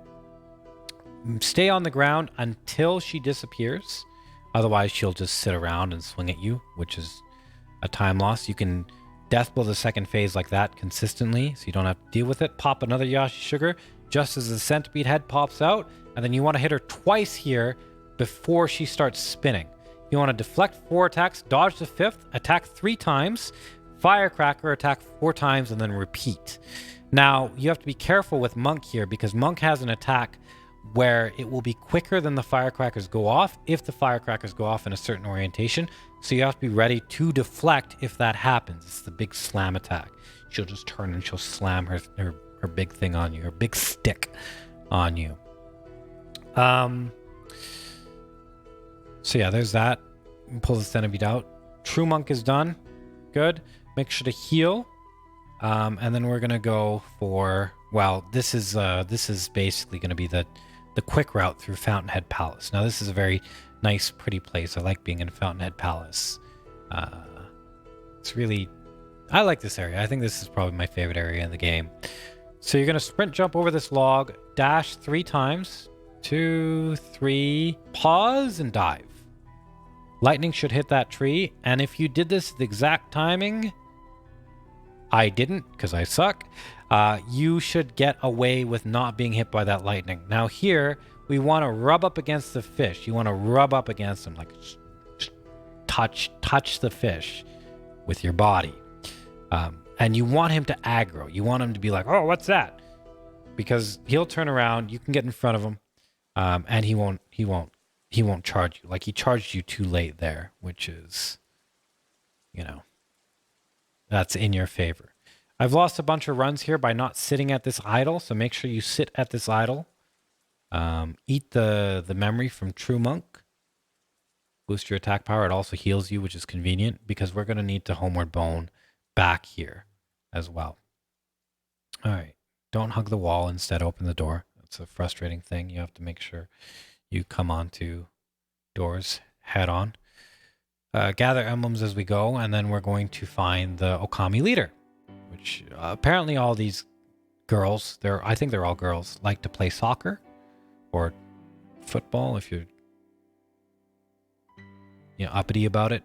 Stay on the ground until she disappears. Otherwise, she'll just sit around and swing at you, which is a time loss. You can death blow the second phase like that consistently, so you don't have to deal with it. Pop another Yashi sugar just as the centipede head pops out, and then you want to hit her twice here before she starts spinning. You want to deflect 4 attacks, dodge the 5th, attack 3 times, firecracker, attack 4 times, and then repeat. Now, you have to be careful with Monk here because Monk has an attack where it will be quicker than the firecrackers go off if the firecrackers go off in a certain orientation. So you have to be ready to deflect if that happens. It's the big slam attack. She'll just turn and she'll slam her big thing on you, her big stick on you. So yeah, there's that. Pull the centipede out. True Monk is done. Good. Make sure to heal. And then we're gonna go for, well, this is basically gonna be the quick route through Fountainhead Palace. Now this is a very nice, pretty place. I like being in Fountainhead Palace. It's really, I like this area. I think this is probably my favorite area in the game. So you're gonna sprint jump over this log, dash 3 times, 2, 3, pause and dive. Lightning should hit that tree, and if you did this at the exact timing, I didn't because I suck, you should get away with not being hit by that lightning. Now here, we want to rub up against the fish. You want to rub up against them, like just touch the fish with your body. And you want him to aggro. You want him to be like, oh, what's that? Because he'll turn around, you can get in front of him, and he won't charge you. Like, he charged you too late there, which is, you know, that's in your favor. I've lost a bunch of runs here by not sitting at this idol, so make sure you sit at this idol. Eat the memory from True Monk. Boost your attack power. It also heals you, which is convenient, because we're going to need to Homeward Bone back here as well. All right. Don't hug the wall. Instead, open the door. That's a frustrating thing. You have to make sure you come onto doors head on. Gather emblems as we go, and then we're going to find the Okami leader, which apparently all these girls, I think they're all girls, like to play soccer or football if you're uppity about it.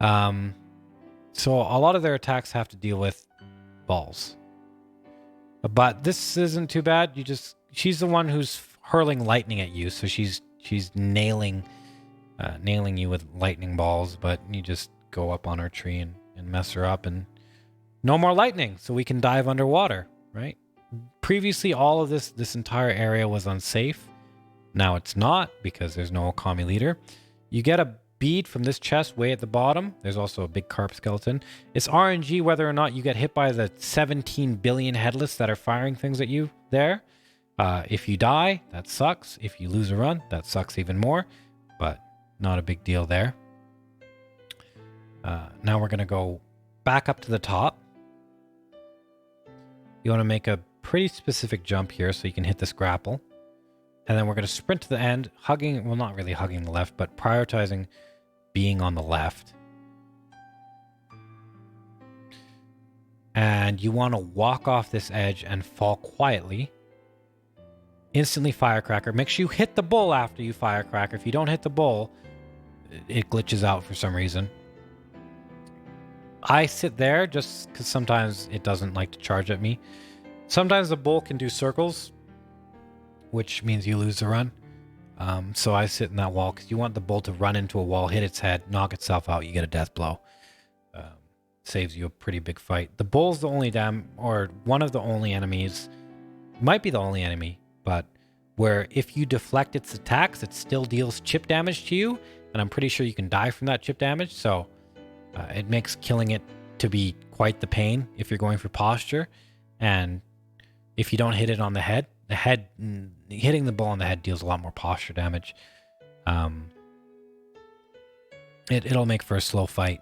So a lot of their attacks have to deal with balls. But this isn't too bad. She's the one who's hurling lightning at you, so she's nailing you with lightning balls, but you just go up on her tree and mess her up, and no more lightning, so we can dive underwater, right? Previously, all of this entire area was unsafe. Now it's not, because there's no Okami leader. You get a bead from this chest way at the bottom. There's also a big carp skeleton. It's RNG whether or not you get hit by the 17 billion headless that are firing things at you there. If you die, that sucks. If you lose a run, that sucks even more, but not a big deal there. Now we're going to go back up to the top. You want to make a pretty specific jump here so you can hit this grapple. And then we're going to sprint to the end, hugging, well, not really hugging the left, but prioritizing being on the left. And you want to walk off this edge and fall quietly. Instantly firecracker. Make sure you hit the bull after you firecracker. If you don't hit the bull, it glitches out for some reason. I sit there just because sometimes it doesn't like to charge at me. Sometimes the bull can do circles, which means you lose the run. So I sit in that wall because you want the bull to run into a wall, hit its head, knock itself out. You get a death blow. Saves you a pretty big fight. The bull's the only or one of the only enemies, might be the only enemy, but where if you deflect its attacks, it still deals chip damage to you. And I'm pretty sure you can die from that chip damage. So it makes killing it to be quite the pain if you're going for posture. And if you don't hit it on the head, hitting the bull on the head deals a lot more posture damage. It'll make for a slow fight.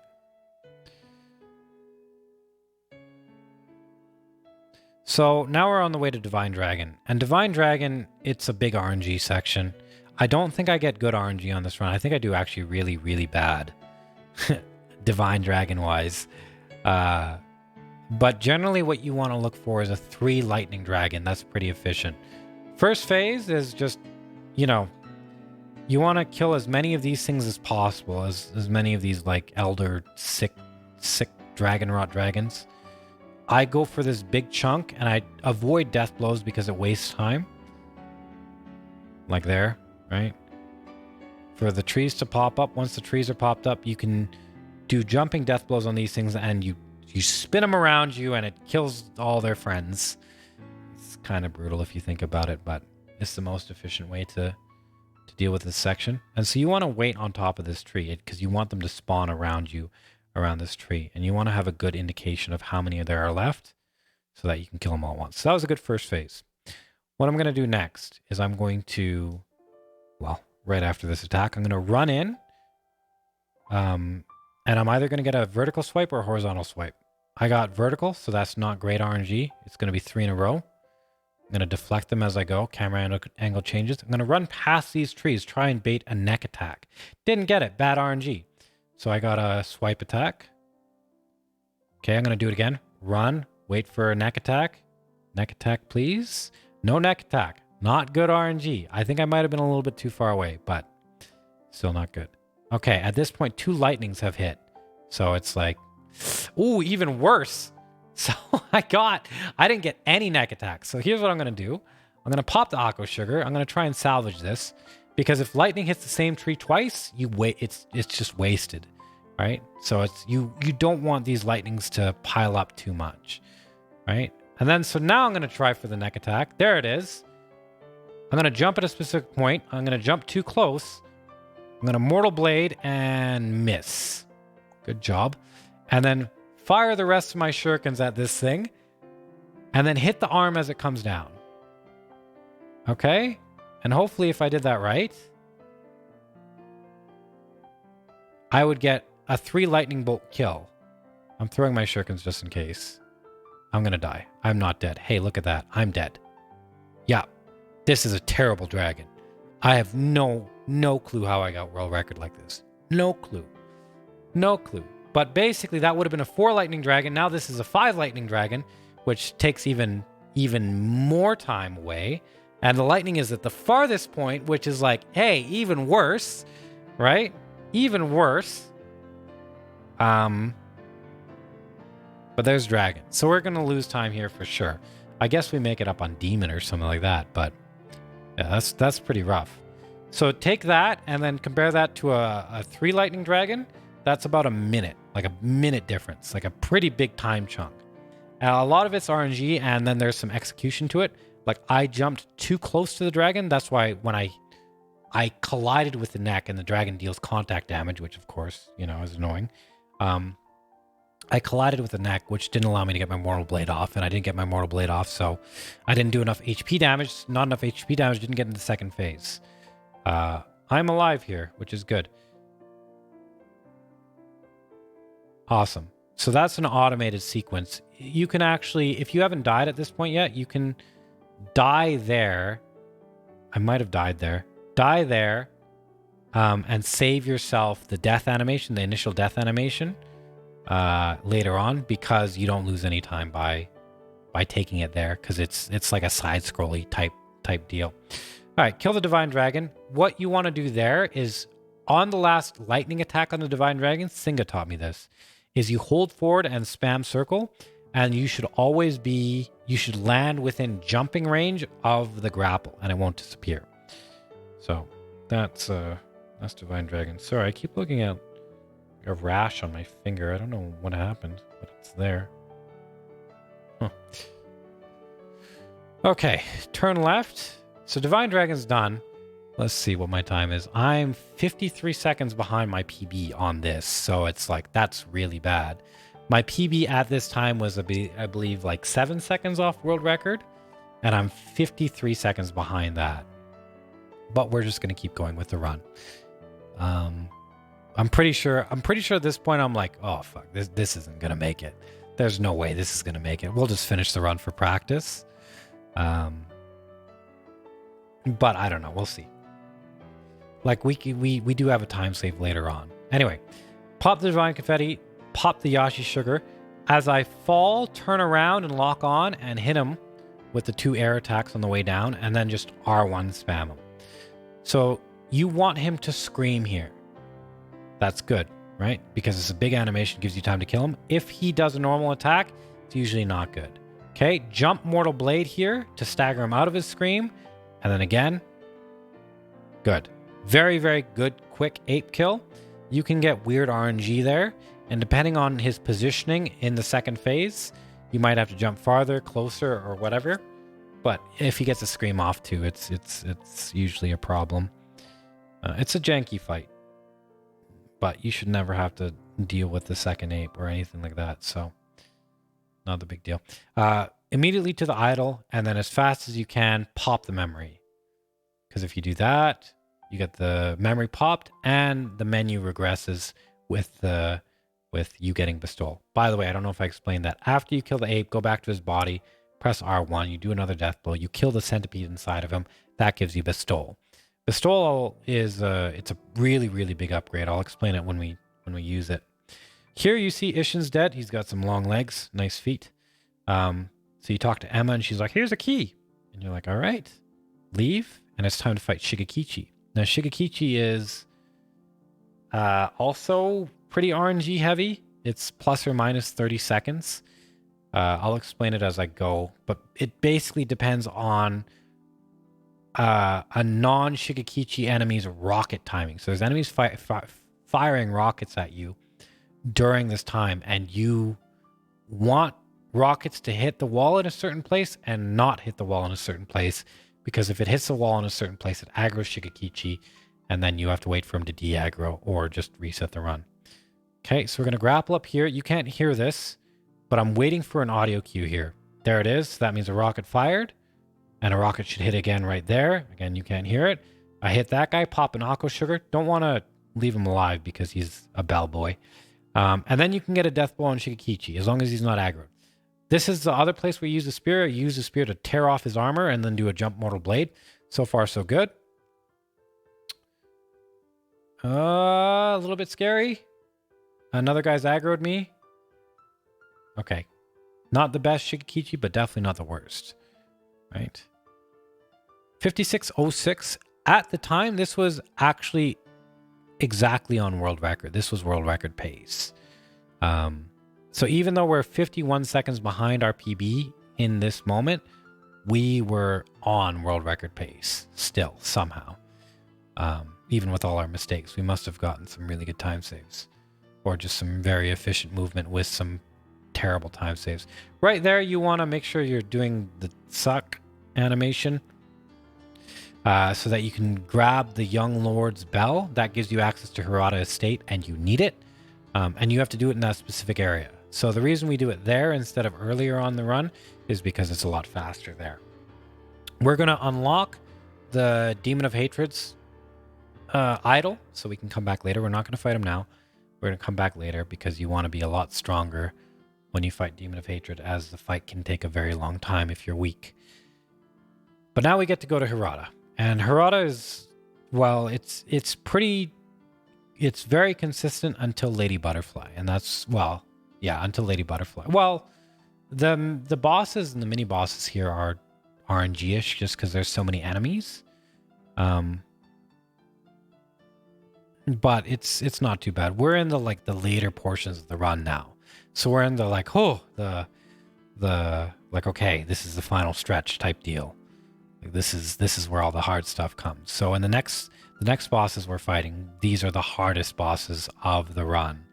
So now we're on the way to Divine Dragon. And Divine Dragon, it's a big RNG section. I don't think I get good RNG on this run. I think I do actually really, really bad. Divine Dragon-wise. But generally what you want to look for is a 3 Lightning Dragon. That's pretty efficient. First phase is just, you want to kill as many of these things as possible. As many of these, like, elder, sick dragon rot dragons. I go for this big chunk, and I avoid death blows because it wastes time. Like there, right? For the trees to pop up, once the trees are popped up, you can do jumping death blows on these things, and you spin them around you, and it kills all their friends. It's kind of brutal if you think about it, but it's the most efficient way to deal with this section. And so you want to wait on top of this tree, because you want them to spawn around you, around this tree, and you want to have a good indication of how many there are left so that you can kill them all at once. So that was a good first phase. What I'm going to do next is I'm going to, well, right after this attack, I'm going to run in, and I'm either going to get a vertical swipe or a horizontal swipe. I got vertical, so that's not great RNG. It's going to be 3 in a row. I'm going to deflect them as I go. Camera angle changes. I'm going to run past these trees, try and bait a neck attack. Didn't get it. Bad RNG. So I got a swipe attack. Okay, I'm going to do it again. Run. Wait for a neck attack. Neck attack, please. No neck attack. Not good RNG. I think I might have been a little bit too far away, but still not good. Okay, at this point, 2 lightnings have hit. So it's like, ooh, even worse. So I didn't get any neck attacks. So here's what I'm going to do. I'm going to pop the Akko Sugar. I'm going to try and salvage this. Because if lightning hits the same tree twice, it's just wasted, right? So you don't want these lightnings to pile up too much, right? And then so now I'm going to try for the neck attack. There it is. I'm going to jump at a specific point. I'm going to jump too close. I'm going to Mortal Blade and miss. Good job. And then fire the rest of my shurikens at this thing, and then hit the arm as it comes down. Okay? And hopefully if I did that right, I would get a 3 lightning bolt kill. I'm throwing my shurikens just in case. I'm going to die. I'm not dead. Hey, look at that. I'm dead. Yeah, this is a terrible dragon. I have no clue how I got world record like this. No clue. No clue. But basically that would have been a 4 lightning dragon. Now this is a 5 lightning dragon, which takes even more time away. And the lightning is at the farthest point, which is like, hey, even worse, right? Even worse. But there's dragon. So we're going to lose time here for sure. I guess we make it up on demon or something like that. But yeah, that's pretty rough. So take that and then compare that to a 3 lightning dragon. That's about a minute, like a minute difference, like a pretty big time chunk. A lot of it's RNG, and then there's some execution to it. Like I jumped too close to the dragon. That's why when I collided with the neck and the dragon deals contact damage, which of course, is annoying. I collided with the neck, which didn't allow me to get my Mortal Blade off, and I didn't get my Mortal Blade off, so I didn't do enough HP damage. Not enough HP damage, didn't get into the second phase. I'm alive here, which is good. Awesome. So that's an automated sequence. You can actually, if you haven't died at this point yet, you can die there. I might have died there. Die there and save yourself the death animation, the initial death animation later on, because you don't lose any time by taking it there, because it's like a side-scrolly type deal. All right, kill the Divine Dragon. What you want to do there is, on the last lightning attack on the Divine Dragon, Singa taught me this, is you hold forward and spam circle, and you should always be, you should land within jumping range of the grapple, and it won't disappear. So that's Divine Dragon. Sorry, I keep looking at a rash on my finger. I don't know what happened, but it's there. Huh. Okay, turn left. So Divine Dragon's done. Let's see what my time is. I'm 53 seconds behind my PB on this, so it's like, that's really bad. My PB at this time was, I believe, like 7 seconds off world record, and I'm 53 seconds behind that. But we're just going to keep going with the run. I'm pretty sure at this point I'm like, oh, fuck, this isn't going to make it. There's no way this is going to make it. We'll just finish the run for practice. But I don't know. We'll see. Like, we do have a time save later on. Anyway, pop the Divine Confetti, pop the Yashi Sugar. As I fall, turn around and lock on and hit him with the 2 air attacks on the way down, and then just R1 spam him. So you want him to scream here. That's good, right? Because it's a big animation, gives you time to kill him. If he does a normal attack, it's usually not good. Okay, jump Mortal Blade here to stagger him out of his scream. And then again, good. Very, very good, quick ape kill. You can get weird RNG there. And depending on his positioning in the second phase, you might have to jump farther, closer, or whatever. But if he gets a scream off too, it's usually a problem. It's a janky fight. But you should never have to deal with the second ape or anything like that. So, not the big deal. Immediately to the idol, and then as fast as you can, pop the memory. Because if you do that, you get the memory popped, and the menu regresses with you getting bestowal. By the way, I don't know if I explained that. After you kill the ape, go back to his body, press R1, you do another death blow, you kill the centipede inside of him. That gives you bestowal. Bestowal is it's a really, really big upgrade. I'll explain it when we use it. Here you see Isshin's dead. He's got some long legs, nice feet. So you talk to Emma, and she's like, here's a key. And you're like, all right, leave. And it's time to fight Shigekichi. Now, Shigekichi is also pretty RNG heavy. It's plus or minus 30 seconds. I'll explain it as I go. But it basically depends on a non-Shigekichi enemy's rocket timing. So there's enemies firing rockets at you during this time, and you want rockets to hit the wall in a certain place and not hit the wall in a certain place, because if it hits the wall in a certain place, it aggroes Shigekichi, and then you have to wait for him to de-aggro or just reset the run. Okay, so we're going to grapple up here. You can't hear this, but I'm waiting for an audio cue here. There it is. So that means a rocket fired, and a rocket should hit again right there. Again, you can't hear it. I hit that guy, pop an Akko Sugar. Don't want to leave him alive because he's a bell boy. And then you can get a death blow on Shigekichi, as long as he's not aggroed. This is the other place where you use the spear. You use the spear to tear off his armor and then do a jump Mortal Blade. So far, so good. A little bit scary. Another guy's aggroed me. Okay. Not the best Shigekichi, but definitely not the worst. Right? 56:06. At the time, this was actually exactly on world record. This was world record pace. So even though we're 51 seconds behind our PB in this moment, we were on world record pace still, somehow. Even with all our mistakes, we must have gotten some really good time saves. Or just some very efficient movement with some terrible time saves. Right there, you want to make sure you're doing the suck animation. So that you can grab the Young Lord's Bell. That gives you access to Hirata Estate, and you need it. And you have to do it in that specific area. So the reason we do it there instead of earlier on the run is because it's a lot faster there. We're going to unlock the Demon of Hatred's idol, so we can come back later. We're not going to fight him now. We're going to come back later because you want to be a lot stronger when you fight Demon of Hatred, as the fight can take a very long time if you're weak. But now we get to go to Hirata. And Hirata is, well, it's very consistent until Lady Butterfly. And that's, well, yeah, until Lady Butterfly. Well, the bosses and the mini bosses here are RNG-ish just because there's so many enemies. But it's not too bad. We're in the later portions of the run now. So we're in the okay, this is the final stretch type deal. Like this is where all the hard stuff comes. So in the next bosses we're fighting, these are the hardest bosses of the run.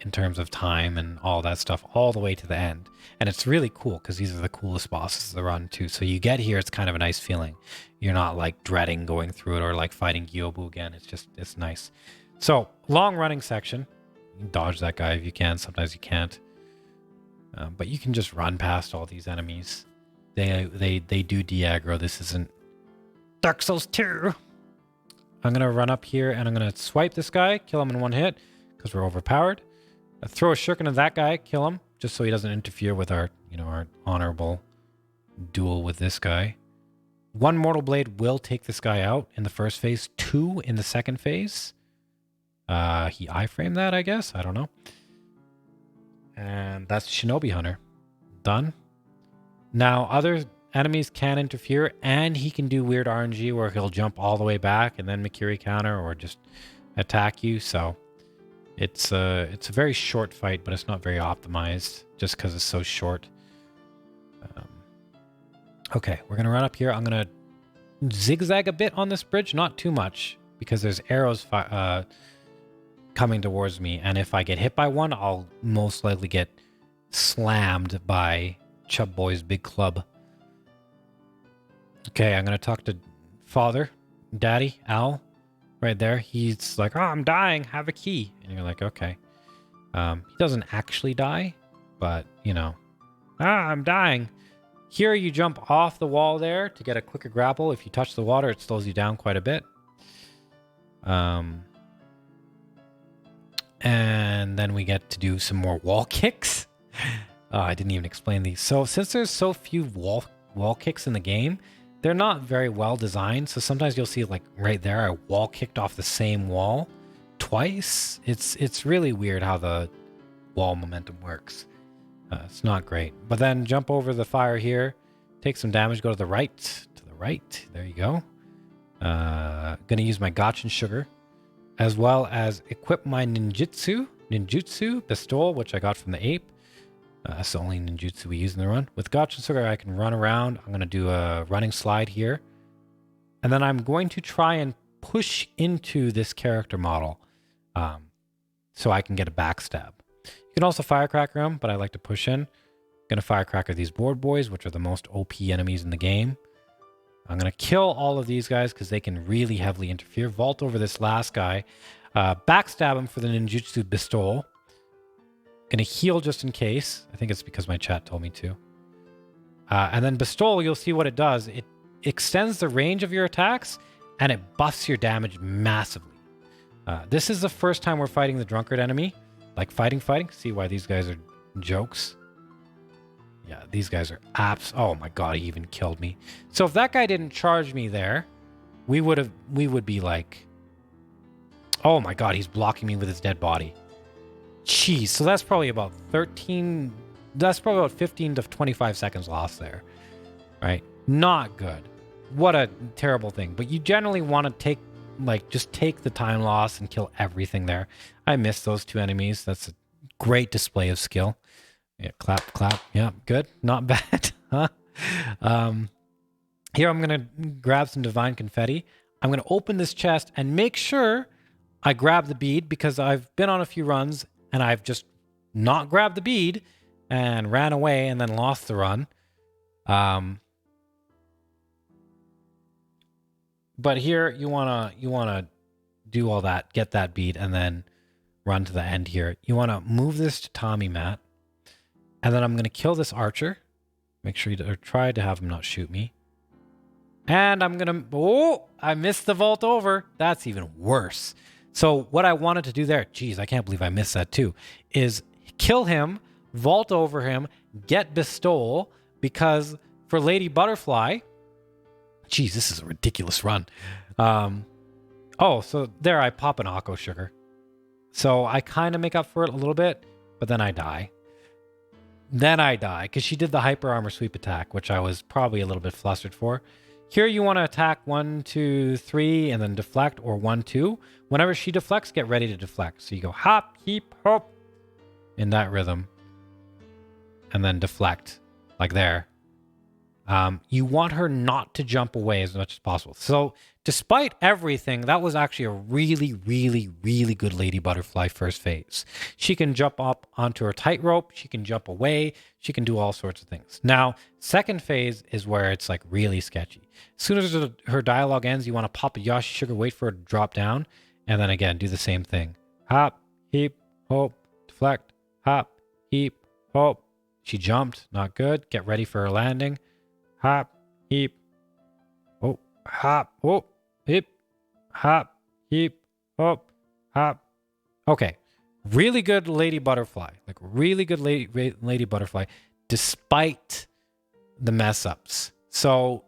In terms of time and all that stuff, all the way to the end. And it's really cool because these are the coolest bosses of the run too. So you get here, it's kind of a nice feeling. You're not like dreading going through it or like fighting Gyobu again. It's nice. So long running section. You can dodge that guy if you can. Sometimes you can't. But you can just run past all these enemies. They do de-aggro. This isn't Dark Souls 2. I'm going to run up here and I'm going to swipe this guy, kill him in one hit because we're overpowered. Throw a shuriken at that guy, kill him, just so he doesn't interfere with our honorable duel with this guy. 1 Mortal Blade will take this guy out in the first phase, 2 in the second phase. He iframed that, I guess. I don't know. And that's Shinobi Hunter. Done. Now, other enemies can interfere, and he can do weird RNG where he'll jump all the way back and then Mikiri counter or just attack you, so... It's a very short fight, but it's not very optimized just because it's so short. Okay, we're going to run up here. I'm going to zigzag a bit on this bridge, not too much, because there's arrows coming towards me. And if I get hit by one, I'll most likely get slammed by Chub Boy's big club. Okay, I'm going to talk to Father, Daddy, Al. Right there, he's like, oh, I'm dying, have a key. And you're like, okay. He doesn't actually die, but, I'm dying. Here you jump off the wall there to get a quicker grapple. If you touch the water, it slows you down quite a bit. And then we get to do some more wall kicks. I didn't even explain these. So since there's so few wall kicks in the game, they're not very well designed, so sometimes you'll see like right there a wall kicked off the same wall twice. It's really weird how the wall momentum works. It's not great. But then jump over the fire here, take some damage, go to the right. There you go. Gonna use my Gotchin Sugar, as well as equip my ninjutsu pistol, which I got from the ape. That's the only ninjutsu we use in the run. With Gotchin Sugar, I can run around. I'm going to do a running slide here. And then I'm going to try and push into this character model so I can get a backstab. You can also firecracker them, but I like to push in. I'm going to firecracker these board boys, which are the most OP enemies in the game. I'm going to kill all of these guys because they can really heavily interfere. Vault over this last guy. Backstab him for the ninjutsu pistol. Gonna heal just in case. I think it's because my chat told me to. And then Bestol, you'll see what it does. It extends the range of your attacks, and it buffs your damage massively. This is the first time we're fighting the drunkard enemy. Like fighting. See why these guys are jokes? Yeah, these guys are apps. Oh my god, he even killed me. So if that guy didn't charge me there, we would be like, oh my god, he's blocking me with his dead body. Jeez, so that's probably about 15 to 25 seconds lost there, right? Not good. What a terrible thing. But you generally want to just take the time loss and kill everything there. I missed those 2 enemies. That's a great display of skill. Yeah, clap. Yeah, good. Not bad. Huh? Here I'm going to grab some divine confetti. I'm going to open this chest and make sure I grab the bead because I've been on a few runs and I've just not grabbed the bead and ran away and then lost the run. But here you wanna do all that, get that bead, and then run to the end here. You wanna move this to Tommy Matt, and then I'm gonna kill this archer. Make sure you try to have him not shoot me. And I'm gonna I missed the vault over. That's even worse. So what I wanted to do there, geez, I can't believe I missed that too, is kill him, vault over him, get Bestowal, because for Lady Butterfly, geez, this is a ridiculous run. Oh, so there I pop an Akko Sugar. So I kind of make up for it a little bit, but then I die. Then I die, because she did the Hyper Armor Sweep attack, which I was probably a little bit flustered for. Here you want to attack 1, 2, 3, and then deflect, or 1, 2. Whenever she deflects, get ready to deflect. So you go hop, heap, hop, in that rhythm. And then deflect, like there. You want her not to jump away as much as possible. So despite everything, that was actually a really, really, really good Lady Butterfly first phase. She can jump up onto her tightrope. She can jump away. She can do all sorts of things. Now, second phase is where it's like really sketchy. As soon as her dialogue ends, you want to pop a Yoshi Sugar, wait for it to drop down, and then again, do the same thing. Hop, heap, hope, deflect, hop, heap, hope. She jumped, not good. Get ready for her landing. Hop, heap, oh, hop, oh, heap, hop, heap, hop, hop. Okay, really good Lady Butterfly, like really good Lady Butterfly, despite the mess ups. So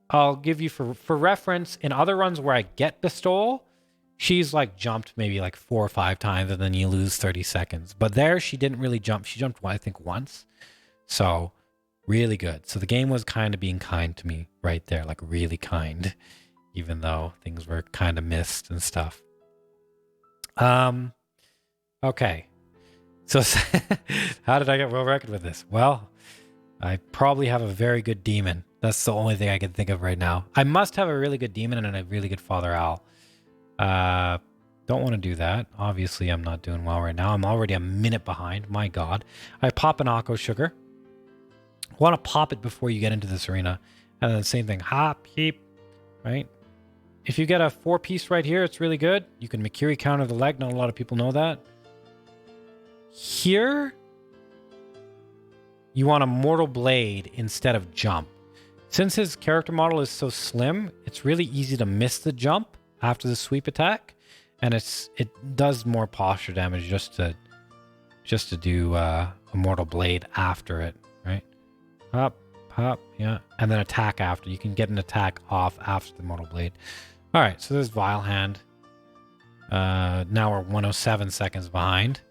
I'll give you for reference, in other runs where I get Bestowal, she's like jumped maybe like 4 or 5 times and then you lose 30 seconds. But there she didn't really jump. She jumped, I think, once. So really good. So the game was kind of being kind to me right there, like really kind, even though things were kind of missed and stuff. Okay. So how did I get world record with this? Well, I probably have a very good demon. That's the only thing I can think of right now. I must have a really good demon and a really good Father Owl. Don't want to do that. Obviously, I'm not doing well right now. I'm already a minute behind. My God. I pop an Akko Sugar. Want to pop it before you get into this arena. And then the same thing. Hop, heap, right? If you get a 4-piece right here, it's really good. You can Mikiri counter the leg. Not a lot of people know that. Here, you want a Mortal Blade instead of jump. Since his character model is so slim, it's really easy to miss the jump after the sweep attack. And it does more posture damage just to do a Mortal Blade after it, right? Hop, hop, yeah. And then attack after. You can get an attack off after the Mortal Blade. All right, so there's Vile Hand. Now we're 107 seconds behind.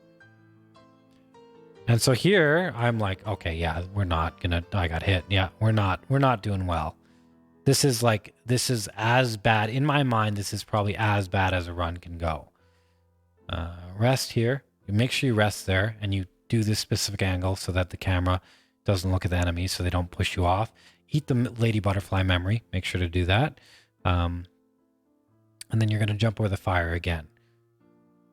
And so here, I'm like, okay, yeah, we're not gonna... I got hit. Yeah, we're not doing well. This is as bad. In my mind, this is probably as bad as a run can go. Rest here. You make sure you rest there, and you do this specific angle so that the camera doesn't look at the enemies so they don't push you off. Eat the Lady Butterfly memory. Make sure to do that. And then you're going to jump over the fire again.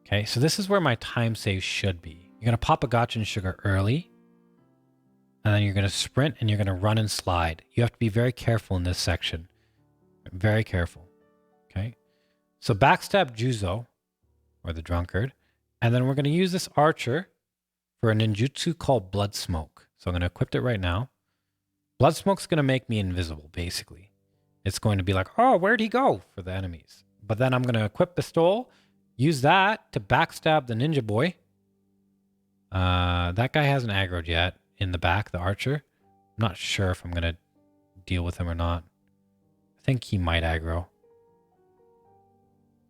Okay, so this is where my time save should be. You're going to pop a Gotcha Sugar early. And then you're going to sprint and you're going to run and slide. You have to be very careful in this section. Very careful. Okay, so backstab Juzo, or the drunkard. And then we're going to use this archer for a ninjutsu called Blood Smoke. So I'm going to equip it right now. Blood Smoke's going to make me invisible, basically. It's going to be like, oh, where'd he go for the enemies? But then I'm going to equip Bestowal, use that to backstab the ninja boy. That guy hasn't aggroed yet in the back, the archer. I'm not sure if I'm going to deal with him or not. I think he might aggro.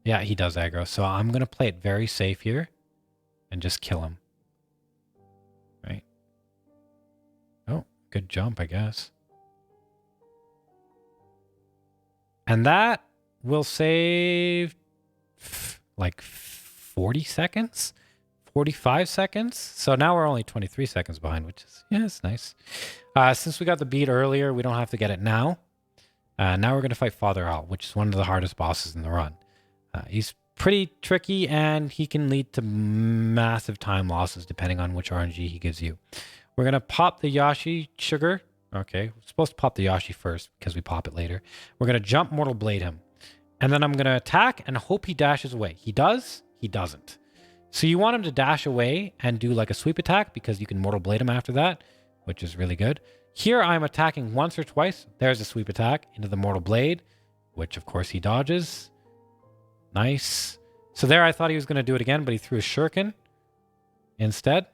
Yeah, he does aggro. So I'm going to play it very safe here and just kill him. Right? Oh, good jump, I guess. And that will save like 40 seconds, 45 seconds. So now we're only 23 seconds behind, which is, yeah, it's nice. Since we got the beat earlier, we don't have to get it now. Now we're going to fight Father Owl, which is one of the hardest bosses in the run. He's pretty tricky and he can lead to massive time losses depending on which RNG he gives you. We're going to pop the Yoshi Sugar. Okay, we're supposed to pop the Yoshi first because we pop it later. We're going to jump Mortal Blade him. And then I'm going to attack and hope he dashes away. He does, he doesn't. So you want him to dash away and do like a sweep attack because you can Mortal Blade him after that, which is really good. Here I'm attacking once or twice. There's a sweep attack into the Mortal Blade, which of course he dodges. Nice. So there I thought he was going to do it again, but he threw a shuriken instead.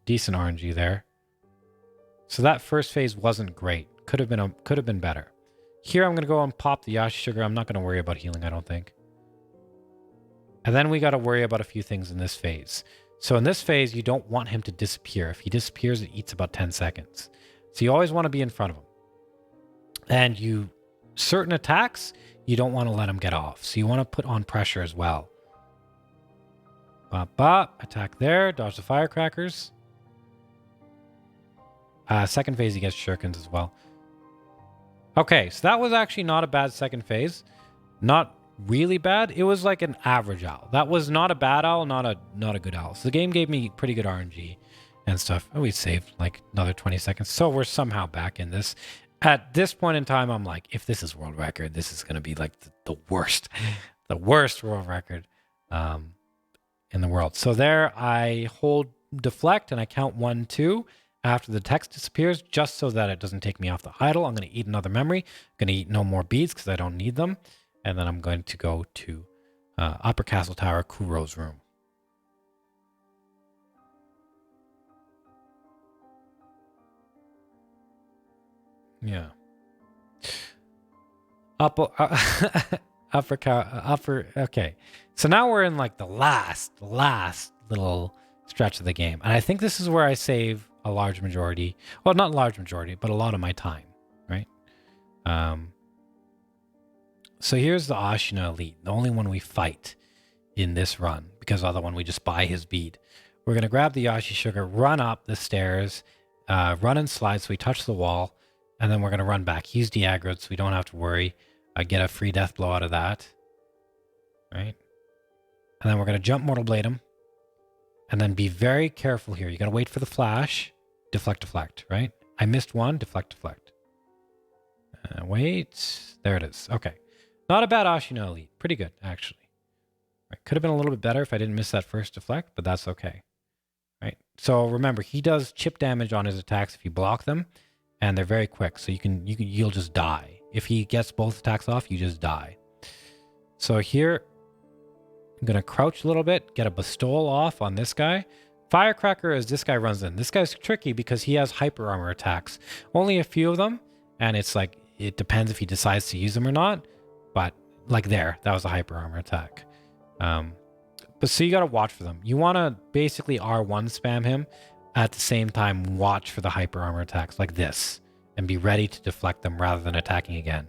Decent RNG there. So that first phase wasn't great. Could have been better. Here I'm going to go and pop the Yashi Sugar. I'm not going to worry about healing, I don't think. And then we got to worry about a few things in this phase. So in this phase, you don't want him to disappear. If he disappears, it eats about 10 seconds. So you always want to be in front of him. And certain attacks, you don't want to let him get off. So you want to put on pressure as well. Bop, bop. Attack there. Dodge the firecrackers. Second phase, he gets shurikens as well. Okay, so that was actually not a bad second phase. Not really bad. It was like an average owl. That was not a bad owl, not a good owl. So the game gave me pretty good RNG and stuff. And we saved like another 20 seconds. So we're somehow back in this. At this point in time, I'm like, if this is world record, this is going to be like the worst, the worst world record in the world. So there I hold deflect and I count 1, 2 after the text disappears, just so that it doesn't take me off the idle. I'm going to eat another memory. I'm going to eat no more beads because I don't need them. And then I'm going to go to Upper Castle Tower, Kuro's room. Yeah. Upper, okay. So now we're in like the last little stretch of the game. And I think this is where I save a large majority. Well, not large majority, but a lot of my time, right? So here's the Ashina Elite, the only one we fight in this run, because the other one we just buy his bead. We're going to grab the Yashi Sugar, run up the stairs, run and slide so we touch the wall, and then we're going to run back. He's de-aggroed, so we don't have to worry. Get a free death blow out of that, right? And then we're going to jump Mortal Blade him, and then be very careful here. You got to wait for the flash, deflect, deflect, right? I missed one, deflect, deflect. Wait, there it is. Okay. Not a bad Ashina Elite. Pretty good, actually. Right. Could have been a little bit better if I didn't miss that first deflect, but that's okay. Right. So remember, he does chip damage on his attacks if you block them, and they're very quick. So you'll just die. If he gets both attacks off, you just die. So here, I'm gonna crouch a little bit, get a bestowal off on this guy. Firecracker as this guy runs in. This guy's tricky because he has hyper armor attacks. Only a few of them, and it's like it depends if he decides to use them or not. But like there, that was a hyper armor attack. But so you got to watch for them. You want to basically R1 spam him at the same time watch for the hyper armor attacks like this and be ready to deflect them rather than attacking again,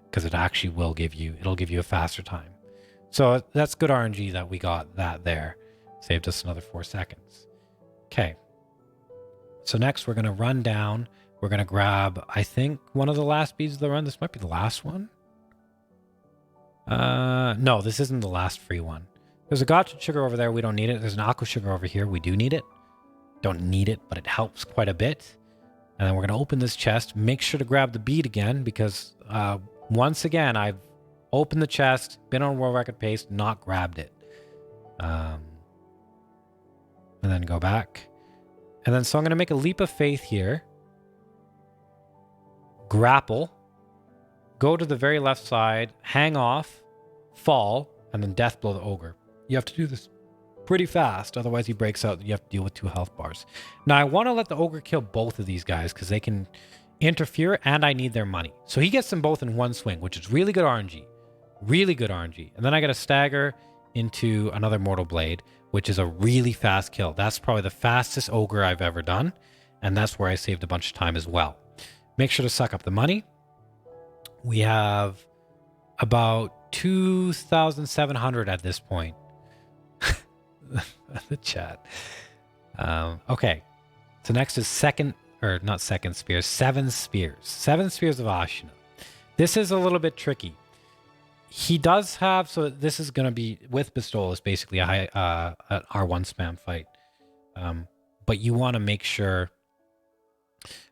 because it actually it'll give you a faster time. So that's good RNG that we got that there. Saved us another 4 seconds. Okay. So next we're going to run down. We're going to grab, I think, one of the last beads of the run. This might be the last one. No, this isn't the last free one. There's a gotcha sugar over there. We don't need it. There's an aqua sugar over here. We do need it. Don't need it, but it helps quite a bit. And then we're going to open this chest. Make sure to grab the bead again, because once again, I've opened the chest, been on world record pace, not grabbed it. And then go back. And then, so I'm going to make a leap of faith here. Grapple. Go to the very left side, hang off, fall, and then death blow the ogre. You have to do this pretty fast, otherwise he breaks out. You have to deal with 2 health bars. Now, I want to let the ogre kill both of these guys because they can interfere, and I need their money. So he gets them both in one swing, which is really good RNG. Really good RNG. And then I got to stagger into another Mortal Blade, which is a really fast kill. That's probably the fastest ogre I've ever done, and that's where I saved a bunch of time as well. Make sure to suck up the money. We have about 2,700 at this point. The chat. Okay. So next is seven spears. 7 spears. 7 spears of Ashina. This is a little bit tricky. He does have, so this is going to be, with Bestowal, is basically a high an R1 spam fight. But you want to make sure,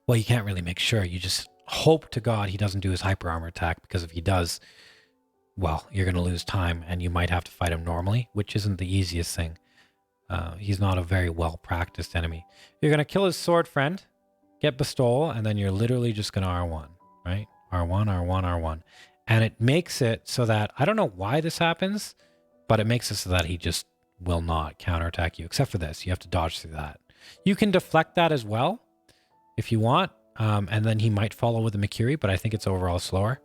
well, you can't really make sure. You just hope to God he doesn't do his hyper armor attack, because if he does, well, you're going to lose time and you might have to fight him normally, which isn't the easiest thing. He's not a very well-practiced enemy. You're going to kill his sword friend, get Bestowal, and then you're literally just going to R1, right? R1, R1, R1. And it makes it so that, I don't know why this happens, but it makes it so that he just will not counterattack you, except for this. You have to dodge through that. You can deflect that as well if you want, and then he might follow with a Mikiri, but I think it's overall slower.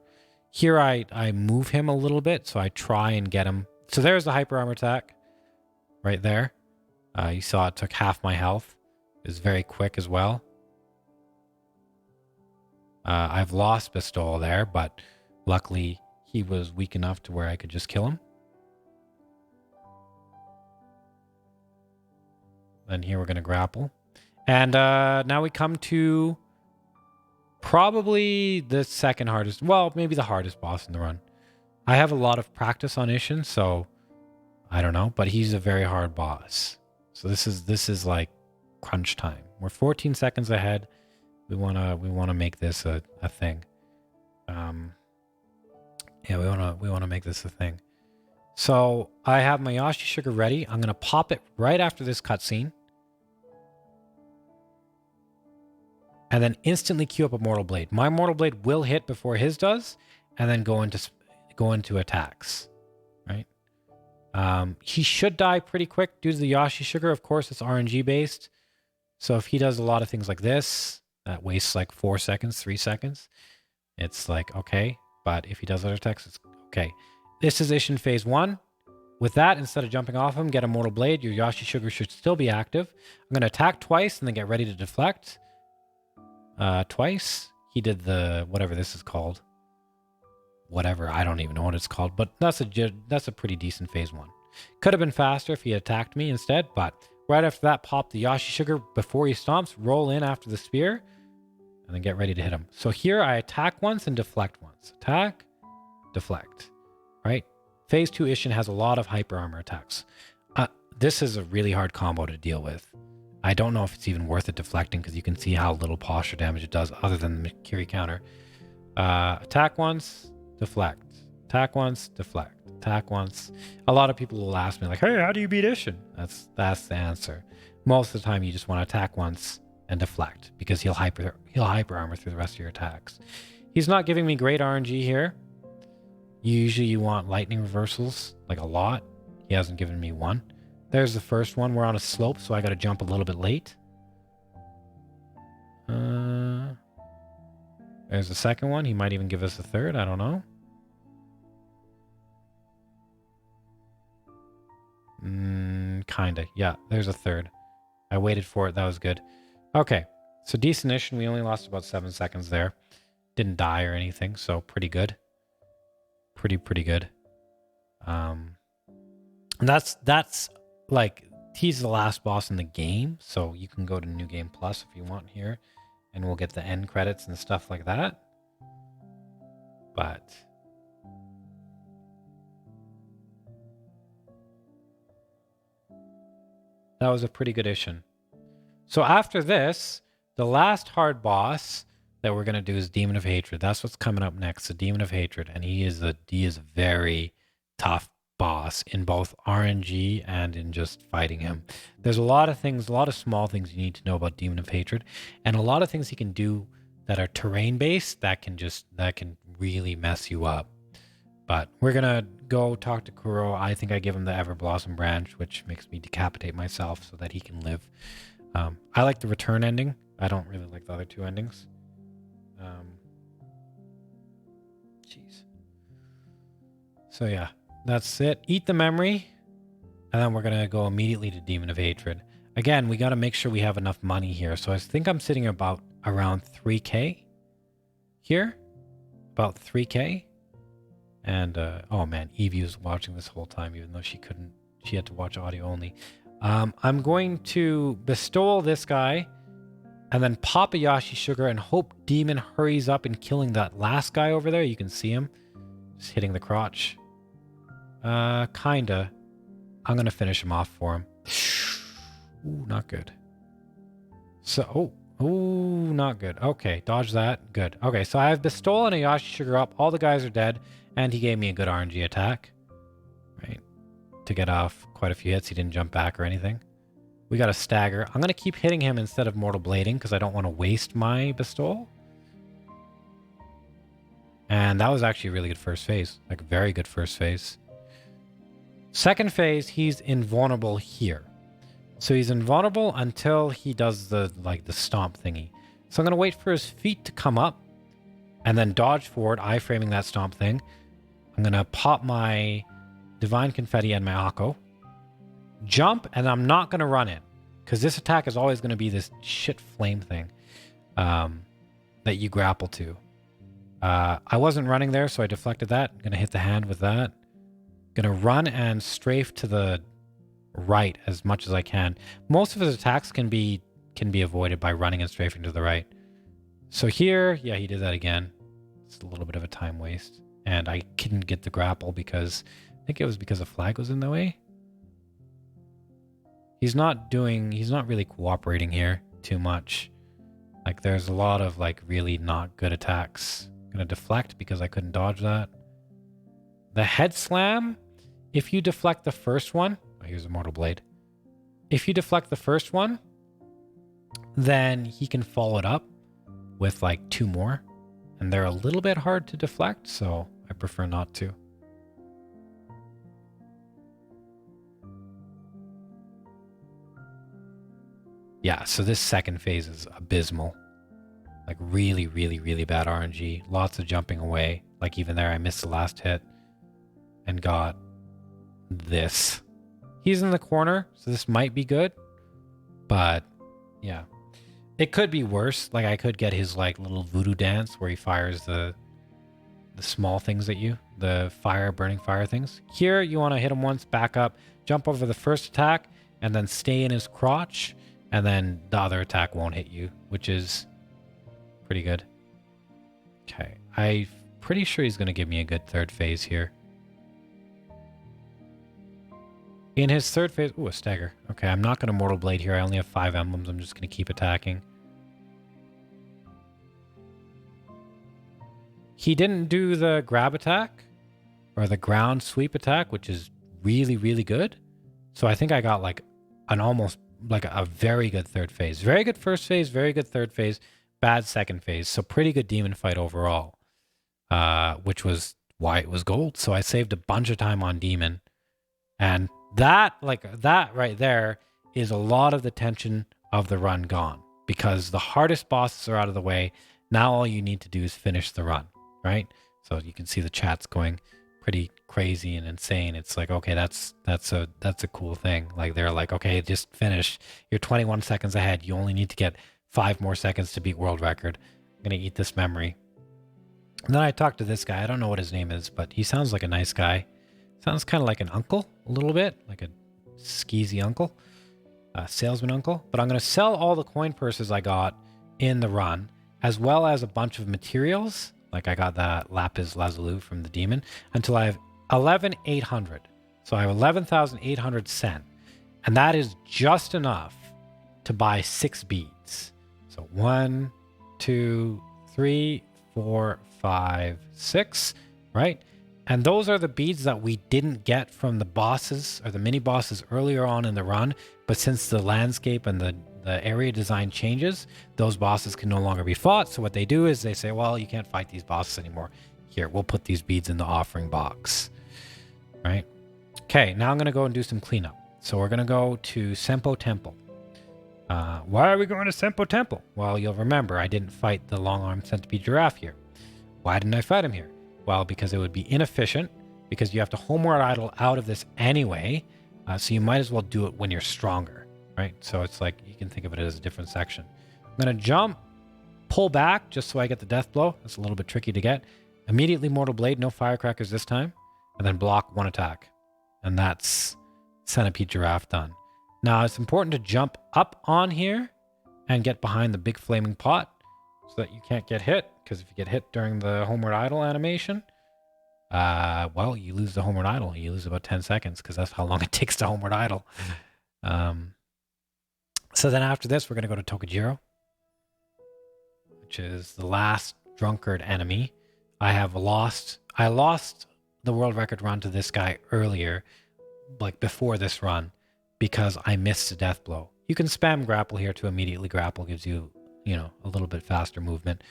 Here I move him a little bit, so I try and get him. So there's the hyper armor attack right there. You saw it took half my health. It was very quick as well. I've lost Pistol there, but luckily he was weak enough to where I could just kill him. Then here we're going to grapple. And now we come to probably the second hardest, well, maybe the hardest boss in the run. I have a lot of practice on Isshin, so I don't know, but he's a very hard boss. So this is like crunch time. We're 14 seconds ahead. We wanna make this a thing. Yeah, we wanna make this a thing. So I have my Yashi Sugar ready. I'm gonna pop it right after this cutscene. And then instantly queue up a Mortal Blade. My Mortal Blade will hit before his does, and then go into attacks, right? He should die pretty quick due to the Yashi Sugar. Of course, it's RNG based. So if he does a lot of things like this, that wastes like 4 seconds, 3 seconds. It's like, okay. But if he does other attacks, it's okay. This is Isshin phase 1. With that, instead of jumping off him, get a Mortal Blade. Your Yashi Sugar should still be active. I'm going to attack twice and then get ready to deflect. Twice. He did the, whatever this is called. Whatever, I don't even know what it's called, but that's a pretty decent phase 1. Could have been faster if he attacked me instead, but right after that, pop the Yashi Sugar before he stomps, roll in after the spear, and then get ready to hit him. So here I attack once and deflect once. Attack, deflect, right? Phase 2 Isshin has a lot of hyper armor attacks. This is a really hard combo to deal with. I don't know if it's even worth it deflecting because you can see how little posture damage it does other than the Mikiri counter. Attack once, deflect. Attack once, deflect. Attack once. A lot of people will ask me like, hey, how do you beat Isshin? That's the answer. Most of the time you just want to attack once and deflect because he'll hyper armor through the rest of your attacks. He's not giving me great RNG here. Usually you want lightning reversals, like a lot. He hasn't given me one. There's the first one. We're on a slope, so I got to jump a little bit late. There's the second one. He might even give us a third. I don't know. Kinda. Yeah, there's a third. I waited for it. That was good. Okay, so decent Isshin. We only lost about 7 seconds there. Didn't die or anything, so pretty good. Pretty good. And that's like, he's the last boss in the game, so you can go to New Game Plus if you want here, and we'll get the end credits and stuff like that. But that was a pretty good Isshin. So after this, the last hard boss that we're going to do is Demon of Hatred. That's what's coming up next, the Demon of Hatred. And he is a very tough boss in both RNG and in just fighting him. There's a lot of things, a lot of small things you need to know about Demon of Hatred, and a lot of things he can do that are terrain based that can really mess you up. But we're gonna go talk to Kuro. I think I give him the Ever Blossom branch, which makes me decapitate myself so that he can live. I like the return ending. I don't really like the other two endings. Jeez. So yeah. That's it. Eat the memory. And then we're going to go immediately to Demon of Hatred. Again, we got to make sure we have enough money here. So I think I'm sitting about around 3K here. About 3K. And, oh man, Evie was watching this whole time, even though she couldn't. She had to watch audio only. I'm going to bestow this guy and then pop a Yashi Sugar and hope Demon hurries up in killing that last guy over there. You can see him just hitting the crotch. Kinda. I'm gonna finish him off for him. Ooh, not good. So, ooh, not good. Okay, dodge that. Good. Okay, so I have Bestolen and a Yashi Sugar up. All the guys are dead, and he gave me a good RNG attack. Right. To get off quite a few hits. He didn't jump back or anything. We got a stagger. I'm gonna keep hitting him instead of Mortal Blading, because I don't want to waste my Bestol. And that was actually a really good first phase. Like, very good first phase. Second phase, he's invulnerable here. So he's invulnerable until he does the stomp thingy. So I'm going to wait for his feet to come up and then dodge forward, iframing that stomp thing. I'm going to pop my Divine Confetti and my Akko. Jump, and I'm not going to run in. Because this attack is always going to be this shit flame thing that you grapple to. I wasn't running there, so I deflected that. I'm going to hit the hand with that. Going to run and strafe to the right as much as I can. Most of his attacks can be avoided by running and strafing to the right. So here, yeah, he did that again. It's a little bit of a time waste. And I couldn't get the grapple because I think it was because a flag was in the way. He's not really cooperating here too much. Like, there's a lot of like really not good attacks. I'm gonna deflect because I couldn't dodge that. The head slam, if you deflect the first one, oh, here's a Mortal Blade. If you deflect the first one, then he can follow it up with like 2 more. And they're a little bit hard to deflect, so I prefer not to. Yeah, so this second phase is abysmal. Like, really, really, really bad RNG. Lots of jumping away. Like, even there, I missed the last hit and got this. He's in the corner, so this might be good. But, yeah. It could be worse. Like, I could get his, like, little voodoo dance where he fires the small things at you. The burning fire things. Here, you want to hit him once, back up, jump over the first attack, and then stay in his crotch. And then the other attack won't hit you, which is pretty good. Okay, I'm pretty sure he's going to give me a good third phase here. In his third phase... Ooh, a stagger. Okay, I'm not going to Mortal Blade here. I only have 5 emblems. I'm just going to keep attacking. He didn't do the grab attack or the ground sweep attack, which is really, really good. So I think I got like an almost... like a very good third phase. Very good first phase, very good third phase, bad second phase. So pretty good demon fight overall, which was why it was gold. So I saved a bunch of time on demon. And that right there is a lot of the tension of the run gone, because the hardest bosses are out of the way. Now all you need to do is finish the run, right? So you can see the chat's going pretty crazy and insane. It's like, okay, that's a cool thing. Like, they're like, okay, just finish. You're 21 seconds ahead. You only need to get 5 more seconds to beat world record. I'm gonna eat this memory. And then I talked to this guy. I don't know what his name is, but he sounds like a nice guy. Sounds kind of like an uncle a little bit, like a skeezy uncle, salesman uncle. But I'm gonna sell all the coin purses I got in the run, as well as a bunch of materials. Like, I got that lapis lazuli from the demon until I have 11,800. So I have 11,800 sen. And that is just enough to buy 6 beads. So 1, 2, 3, 4, 5, 6, right? And those are the beads that we didn't get from the bosses or the mini bosses earlier on in the run. But since the landscape and the area design changes, those bosses can no longer be fought. So what they do is they say, well, you can't fight these bosses anymore. Here, we'll put these beads in the offering box, right? Okay, now I'm going to go and do some cleanup. So we're going to go to Senpou Temple. Why are we going to Senpou Temple? Well, you'll remember I didn't fight the long-armed centipede giraffe here. Why didn't I fight him here? Well, because it would be inefficient, because you have to homeward idle out of this anyway, so you might as well do it when you're stronger, right? So it's like, you can think of it as a different section. I'm going to jump, pull back just so I get the death blow. That's a little bit tricky to get. Immediately Mortal Blade, no firecrackers this time, and then block 1 attack. And that's Centipede Giraffe done. Now, it's important to jump up on here and get behind the big flaming pot so that you can't get hit, because if you get hit during the homeward idle animation, well, you lose the homeward idle. You lose about 10 seconds, because that's how long it takes to homeward idle. So then after this, we're going to go to Tokujiro, which is the last drunkard enemy. I lost the world record run to this guy earlier, like before this run, because I missed a death blow. You can spam grapple here to immediately grapple, gives you, a little bit faster movement.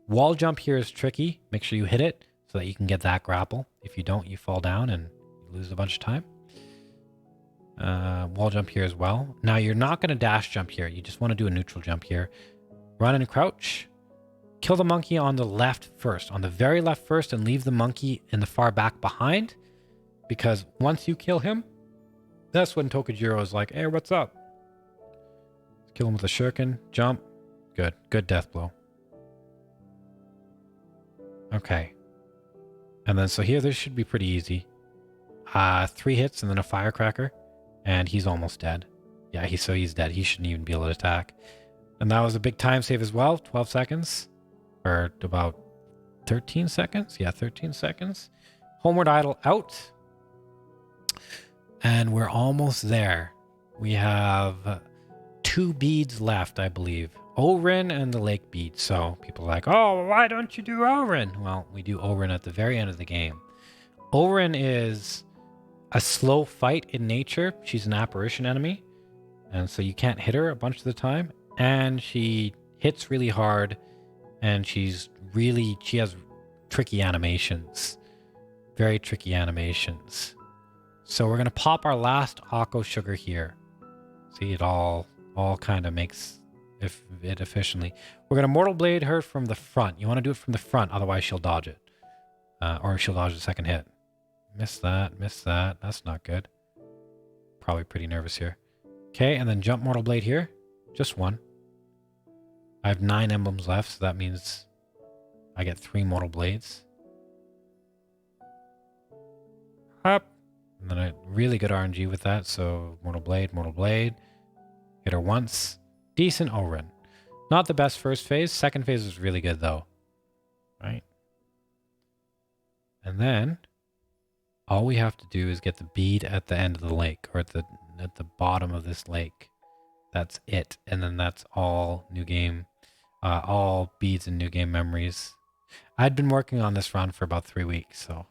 Wall jump here is tricky. Make sure you hit it. so that you can get that grapple. If you don't, you fall down and you lose a bunch of time. Wall jump here as well. Now you're not going to dash jump here. You just want to do a neutral jump here. Run and crouch. Kill the monkey on the left first, on the very left first, and leave the monkey in the far back behind. Because once you kill him, that's when Tokujiro is like, hey, what's up? Kill him with a shuriken. Jump. Good. Good death blow. Okay. And then so here, this should be pretty easy. 3 hits and then a firecracker. And he's almost dead. Yeah, he's dead. He shouldn't even be able to attack. And that was a big time save as well. 12 seconds. Or about 13 seconds. Yeah, 13 seconds. Homeward Idol out. And we're almost there. We have 2 beads left, I believe. Orin and the lake bead. So people are like, oh, why don't you do Orin? Well, we do Orin at the very end of the game. Orin is a slow fight in nature. She's an apparition enemy. And so you can't hit her a bunch of the time. And she hits really hard. And she has tricky animations. Very tricky animations. So we're going to pop our last Akko sugar here. See, it all kind of makes it efficiently. We're going to Mortal Blade her from the front. You want to do it from the front, otherwise she'll dodge it. Or she'll dodge the second hit. Miss that. That's not good. Probably pretty nervous here. Okay, and then jump Mortal Blade here. Just 1. I have 9 emblems left, so that means I get 3 Mortal Blades. Up. And then a really good RNG with that, so Mortal Blade. Hit her once. Decent Orin. Not the best first phase. Second phase was really good, though. Right? And then all we have to do is get the bead at the end of the lake, or at the bottom of this lake. That's it. And then that's all new game, all beads and new game memories. I'd been working on this run for about 3 weeks, so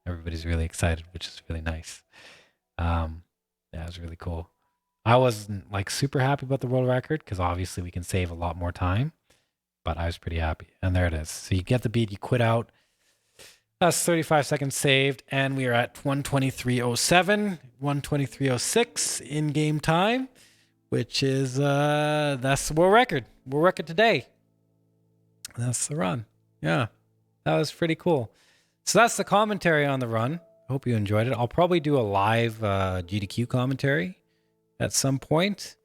everybody's really excited, which is really nice. Yeah, it was really cool. I wasn't like super happy about the world record because obviously we can save a lot more time, but I was pretty happy. And there it is. So you get the bead, you quit out. That's 35 seconds saved, and we are at 123.07, 123.06 in game time, which is that's the world record. World record today. That's the run. Yeah, that was pretty cool. So that's the commentary on the run. Hope you enjoyed it. I'll probably do a live GDQ commentary at some point,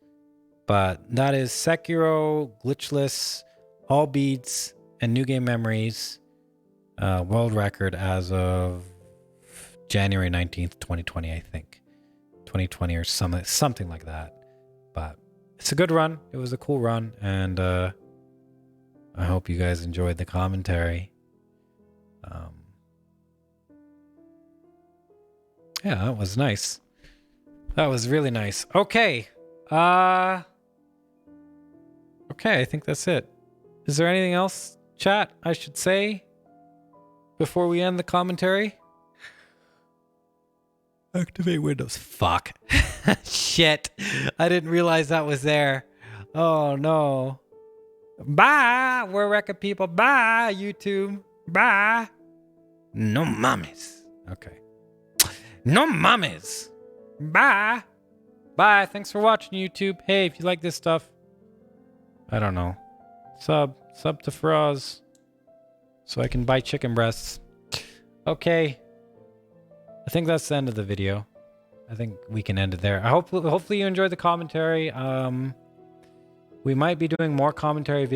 but that is Sekiro, Glitchless, all beads, and new game memories. World record as of January 19th, 2020, I think. 2020 or something like that. But it's a good run. It was a cool run, and I hope you guys enjoyed the commentary. Yeah, that was nice. That was really nice. Okay. Okay, I think that's it. Is there anything else, chat, I should say before we end the commentary? Activate Windows. Fuck. Shit. I didn't realize that was there. Oh, no. Bye, We're Wrecking People. Bye, YouTube. Bye. No mames. Okay. No mames. Bye. Bye. Thanks for watching, YouTube. Hey, if you like this stuff, I don't know. Sub to Froz so I can buy chicken breasts. Okay. I think that's the end of the video. I think we can end it there. Hopefully you enjoyed the commentary. We might be doing more commentary videos.